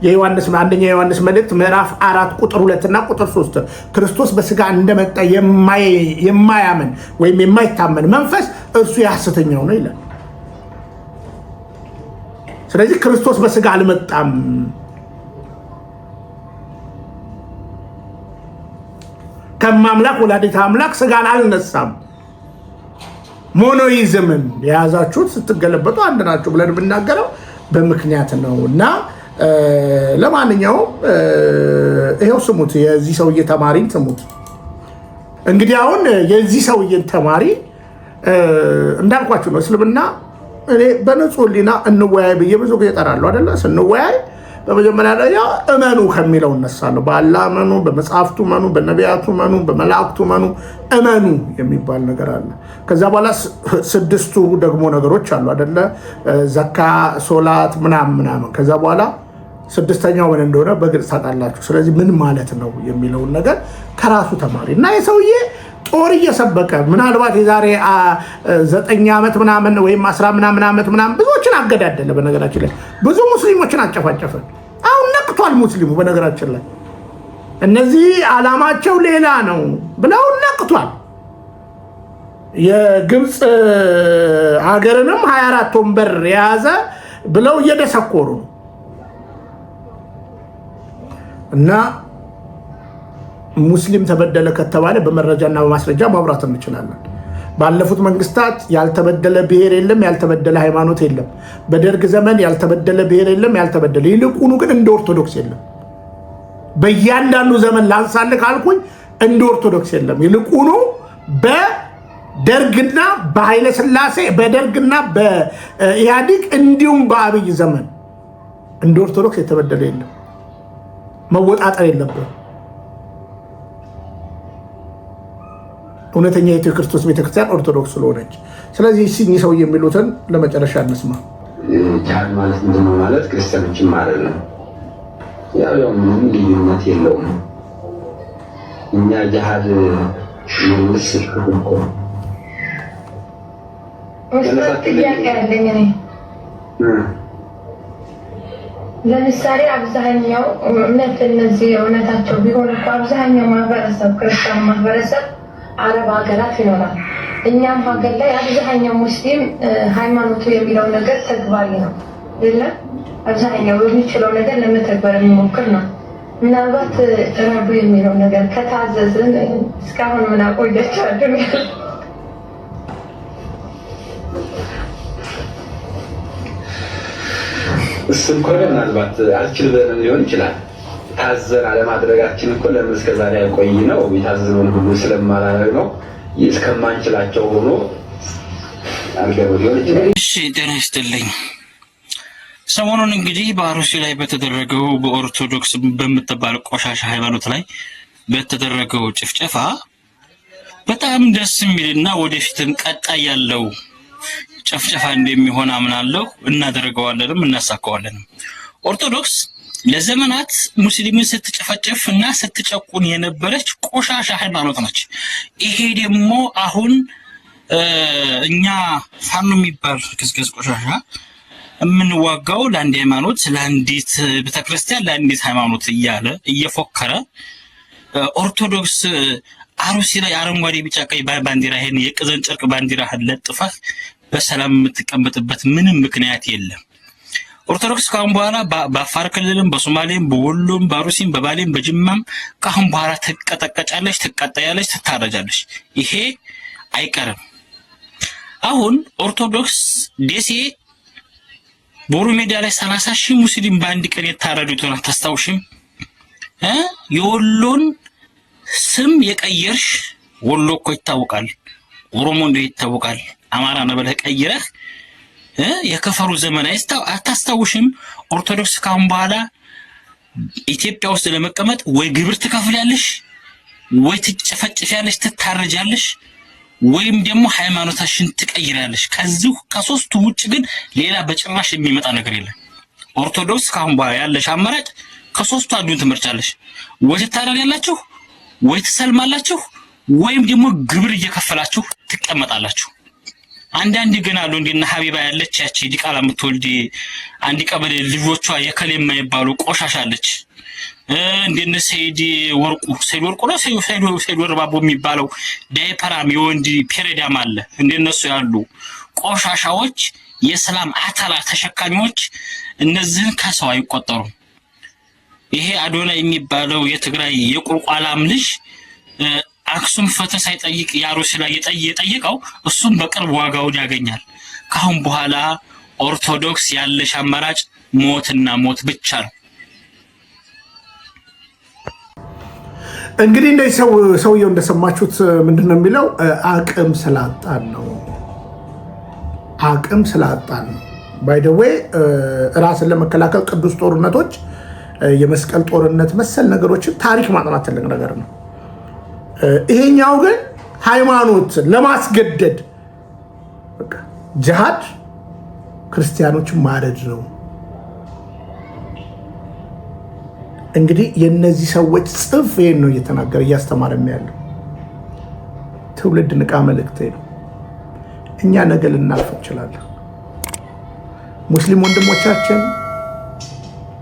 የዮሐንስ መልእክት ምዕራፍ 4 ቁጥር 2 እና ቁጥር 3 ክርስቶስ በስጋ እንደመጣ የማያምን ወይም የማይታመን መንፈስ እርሱ የሐሰተኛው ነው ይላል። ስለዚህ ክርስቶስ በስጋ አልመጣም። ከማምላክ ወላዲተ አምላክ ስጋን አልነሳም። ሞኖይዝምን የያዛችሁት ስትገለበጡ አንድ ናችሁ ብለን የምናገረው በምክንያት ነው። እና ለማንኛውም ይሄው ስሙት፣ የዚህ ሰውዬ ተማሪን ስሙት። እንግዲህ አሁን የዚህ ሰውዬን ተማሪ እንዳልኳችሁ ነው። እስልምና እኔ በንጹህ ሕሊና እንወያይ ብዬ ብዙ ጊዜ እጠራለሁ አይደለ? ስንወያይ በመጀመሪያ ደረጃ እመኑ ከሚለው እነሳለሁ። በአላህ እመኑ፣ በመጽሐፍቱ እመኑ፣ በነቢያቱ እመኑ፣ በመላእክቱ እመኑ። እመኑ የሚባል ነገር አለ። ከዛ በኋላ ስድስቱ ደግሞ ነገሮች አሉ አይደለ? ዘካ፣ ሶላት ምናምን። ከዛ በኋላ ስድስተኛው ምን እንደሆነ በግልጽ ታውቃላችሁ። ስለዚህ ምን ማለት ነው የሚለውን ነገር ከራሱ ተማሪ እና የሰውዬ ጦር እየሰበከ ምናልባት የዛሬ 9 ዓመት ምናምን ወይም 10 ምናምን ዓመት ምናምን ብዙዎችን አገዳደለ። በነገራችን ላይ ብዙ ሙስሊሞችን አጨፋጨፈ። አሁን ነቅቷል ሙስሊሙ። በነገራችን ላይ እነዚህ ዓላማቸው ሌላ ነው ብለው ነቅቷል። የግብፅ ሀገርንም 24 ወንበር የያዘ ብለው እየደሰኮሩ ነው። እና ሙስሊም ተበደለ ከተባለ በመረጃና በማስረጃ ማብራት እንችላለን። ባለፉት መንግስታት ያልተበደለ ብሔር የለም፣ ያልተበደለ ሃይማኖት የለም። በደርግ ዘመን ያልተበደለ ብሔር የለም፣ ያልተበደለ ይልቁኑ ግን እንደ ኦርቶዶክስ የለም። በእያንዳንዱ ዘመን ላንሳልህ ካልኩኝ እንደ ኦርቶዶክስ የለም። ይልቁኑ በደርግና በኃይለ ሥላሴ በደርግና በኢህአዴግ እንዲሁም በአብይ ዘመን እንደ ኦርቶዶክስ የተበደለ የለም። መወጣጠር የለብን። እውነተኛ የኢትዮ ክርስቶስ ቤተክርስቲያን ኦርቶዶክስ ስለሆነች። ስለዚህ ሲኝ ሰው የሚሉትን ለመጨረሻ እንስማ። ጂሃድ ማለት ምንድነው? ማለት ክርስቲያኖችን ማረድ ነው። ያው ምንም ልዩነት የለውም። እኛ ጂሃድ መንግስት እኮ ጥያቄ ያለኝ እኔ ለምሳሌ አብዛኛው እምነት እነዚህ እውነታቸው ቢሆን እኮ አብዛኛው ማህበረሰብ ክርስቲያን ማህበረሰብ አረብ ሀገራት ይኖራል። እኛም ሀገር ላይ አብዛኛው ሙስሊም ሃይማኖቱ የሚለው ነገር ተግባሪ ነው አይደል? አብዛኛው የሚችለው ነገር ለመተግበር የሚሞክር ነው። ምናልባት ረቡ የሚለው ነገር ከታዘዝን እስካሁን ምን አቆያቸው አይደል? እሱም እኮ ምናልባት አልችል ብለን ሊሆን ይችላል። ታዘን አለማድረጋችን እኮ ለምን እስከዛሬ ያቆይ ነው? የታዘዝነውን ሁሉ ስለማላደርግ ነው እስከማንችላቸው ሆኖ አልገሩ ሊሆን ይችላል። እሺ ጤና ይስጥልኝ። ሰሞኑን እንግዲህ በአሩሲ ላይ በተደረገው በኦርቶዶክስ በምትባል ቆሻሻ ሃይማኖት ላይ በተደረገው ጭፍጨፋ በጣም ደስ የሚልና ወደፊትም ቀጣይ ያለው ጭፍጨፋ እንደሚሆን አምናለሁ። እናደርገዋለንም እናሳካዋለንም። ኦርቶዶክስ ለዘመናት ሙስሊምን ስትጨፈጭፍ እና ስትጨቁን የነበረች ቆሻሻ ሃይማኖት ነች። ይሄ ደግሞ አሁን እኛ ፋኖ የሚባል ክስክስ ቆሻሻ የምንዋጋው ለአንድ ሃይማኖት፣ ለአንዲት ቤተክርስቲያን፣ ለአንዲት ሃይማኖት እያለ እየፎከረ ኦርቶዶክስ አሩሲ ላይ አረንጓዴ ቢጫ ቀይ ባንዲራ ይሄን የቅዘን ጨርቅ ባንዲራ ለጥፈህ በሰላም የምትቀመጥበት ምንም ምክንያት የለም። ኦርቶዶክስ ካሁን በኋላ በአፋር ክልልም በሶማሌም በወሎም በአሩሲም በባሌም በጅማም ካሁን በኋላ ትቀጠቀጫለች፣ ትቀጠያለች፣ ትታረጃለች። ይሄ አይቀርም። አሁን ኦርቶዶክስ ደሴ ቦሩ ሜዳ ላይ 30,000 ሙስሊም በአንድ ቀን የታረዱትን አታስታውሽም? የወሎን ስም የቀየርሽ ወሎ እኮ ይታወቃል፣ ኦሮሞ እንደው ይታወቃል። አማራ ነው ብለህ ቀይረህ የከፈሩ ዘመን አታስታውሽም? ኦርቶዶክስ ካሁን በኋላ ኢትዮጵያ ውስጥ ለመቀመጥ ወይ ግብር ትከፍያለሽ፣ ወይ ትጨፈጭፊያለሽ፣ ትታረጃለሽ፣ ወይም ደግሞ ሃይማኖታሽን ትቀይራለሽ። ከዚህ ከሶስቱ ውጭ ግን ሌላ በጭራሽ የሚመጣ ነገር የለም። ኦርቶዶክስ ካሁን በኋላ ያለሽ አማራጭ ከሶስቱ አንዱን ትመርጫለሽ። ወይ ትታረዳላችሁ፣ ወይ ትሰልማላችሁ፣ ወይም ደግሞ ግብር እየከፈላችሁ ትቀመጣላችሁ። አንዳንድ ግን አሉ እንደና ሀቢባ ያለች ያቺ ዲቃላ የምትወልድ አንድ ቀበሌ ልጆቿ የከሌ የማይባሉ ቆሻሻለች። እንደነ ሰይድ ወርቁ ነው ሰይድ ወርባቦ የሚባለው ዳይፐራም የወንድ ፔሬዳም አለ። እንደነሱ ያሉ ቆሻሻዎች የሰላም አታላ ተሸካሚዎች እነዚህን ከሰው አይቆጠሩም። ይሄ አዶና የሚባለው የትግራይ የቁልቋላም ልጅ አክሱም ፍትህ ሳይጠይቅ ያሮስ ላይ የጠየቀው እሱም በቅርብ ዋጋውን ያገኛል። ካሁን በኋላ ኦርቶዶክስ ያለሽ አማራጭ ሞትና ሞት ብቻ ነው። እንግዲህ እንደ ሰውየው እንደሰማችሁት ምንድነው የሚለው? አቅም ስላጣን ነው። አቅም ስላጣን ነው። ባይ ዘ ዌይ ራስን ለመከላከል ቅዱስ ጦርነቶች፣ የመስቀል ጦርነት መሰል ነገሮችን ታሪክ ማጥናት ትልቅ ነገር ነው። ይሄኛው ግን ሃይማኖት ለማስገደድ በቃ ጂሃድ ክርስቲያኖችን ማረድ ነው። እንግዲህ የነዚህ ሰዎች ጽፍ ይሄን ነው እየተናገረ እያስተማረም ያለው። ትውልድ ንቃ መልእክቴ ነው። እኛ ነገ ልናልፍ እንችላለን። ሙስሊም ወንድሞቻችን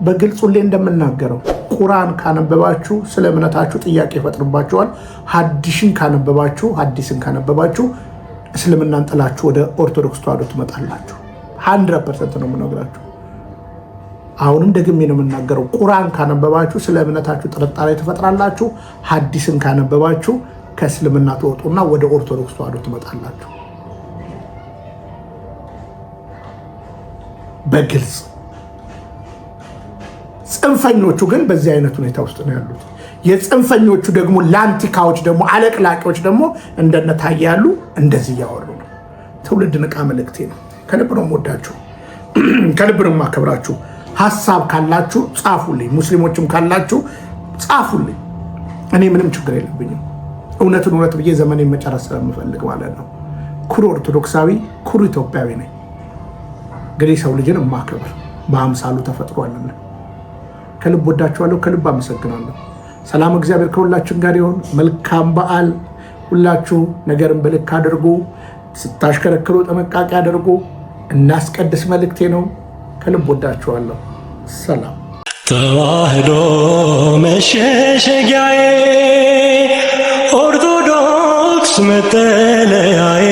በግልጽ ሁሌ እንደምናገረው ቁርአን ካነበባችሁ ስለ እምነታችሁ ጥያቄ ይፈጥርባችኋል። ሐዲስን ካነበባችሁ እስልምናን ጥላችሁ ወደ ኦርቶዶክስ ተዋህዶ ትመጣላችሁ። 100% ነው የምነግራችሁ። አሁንም ደግሜ ነው የምናገረው። ቁርአን ካነበባችሁ ስለ እምነታችሁ ጥርጣሬ ትፈጥራላችሁ። ሐዲስን ካነበባችሁ ከእስልምና ትወጡና ወደ ኦርቶዶክስ ተዋህዶ ትመጣላችሁ። በግልጽ ጽንፈኞቹ ግን በዚህ አይነት ሁኔታ ውስጥ ነው ያሉት። የጽንፈኞቹ ደግሞ ላንቲካዎች ደግሞ አለቅላቂዎች ደግሞ እንደነታየ ያሉ እንደዚህ እያወሩ ነው። ትውልድ ንቃ መልእክቴ ነው። ከልብ ነው የምወዳችሁ፣ ከልብ ነው የማከብራችሁ። ሀሳብ ካላችሁ ጻፉልኝ። ሙስሊሞችም ካላችሁ ጻፉልኝ። እኔ ምንም ችግር የለብኝም። እውነትን እውነት ብዬ ዘመኔን መጨረስ ስለምፈልግ ማለት ነው። ኩሩ ኦርቶዶክሳዊ፣ ኩሩ ኢትዮጵያዊ ነኝ። እንግዲህ ሰው ልጅን የማከብር በአምሳሉ ተፈጥሯልና ከልብ ወዳችኋለሁ፣ ከልብ አመሰግናለሁ። ሰላም እግዚአብሔር ከሁላችን ጋር ይሁን። መልካም በዓል። ሁላችሁ ነገርን በልክ አድርጉ። ስታሽከረክሩ ጥንቃቄ አድርጉ። እናስቀድስ መልእክቴ ነው። ከልብ ወዳችኋለሁ። ሰላም። ተዋህዶ መሸሸጊያዬ፣ ኦርቶዶክስ መጠለያዬ፣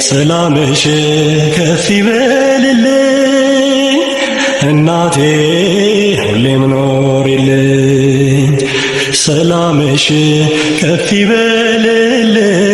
ሰላምሽ ከፍ ይበልልኝ እናቴ ሁሌም ኖሪልኝ። ሰላምሽ ከፍ ይበልልኝ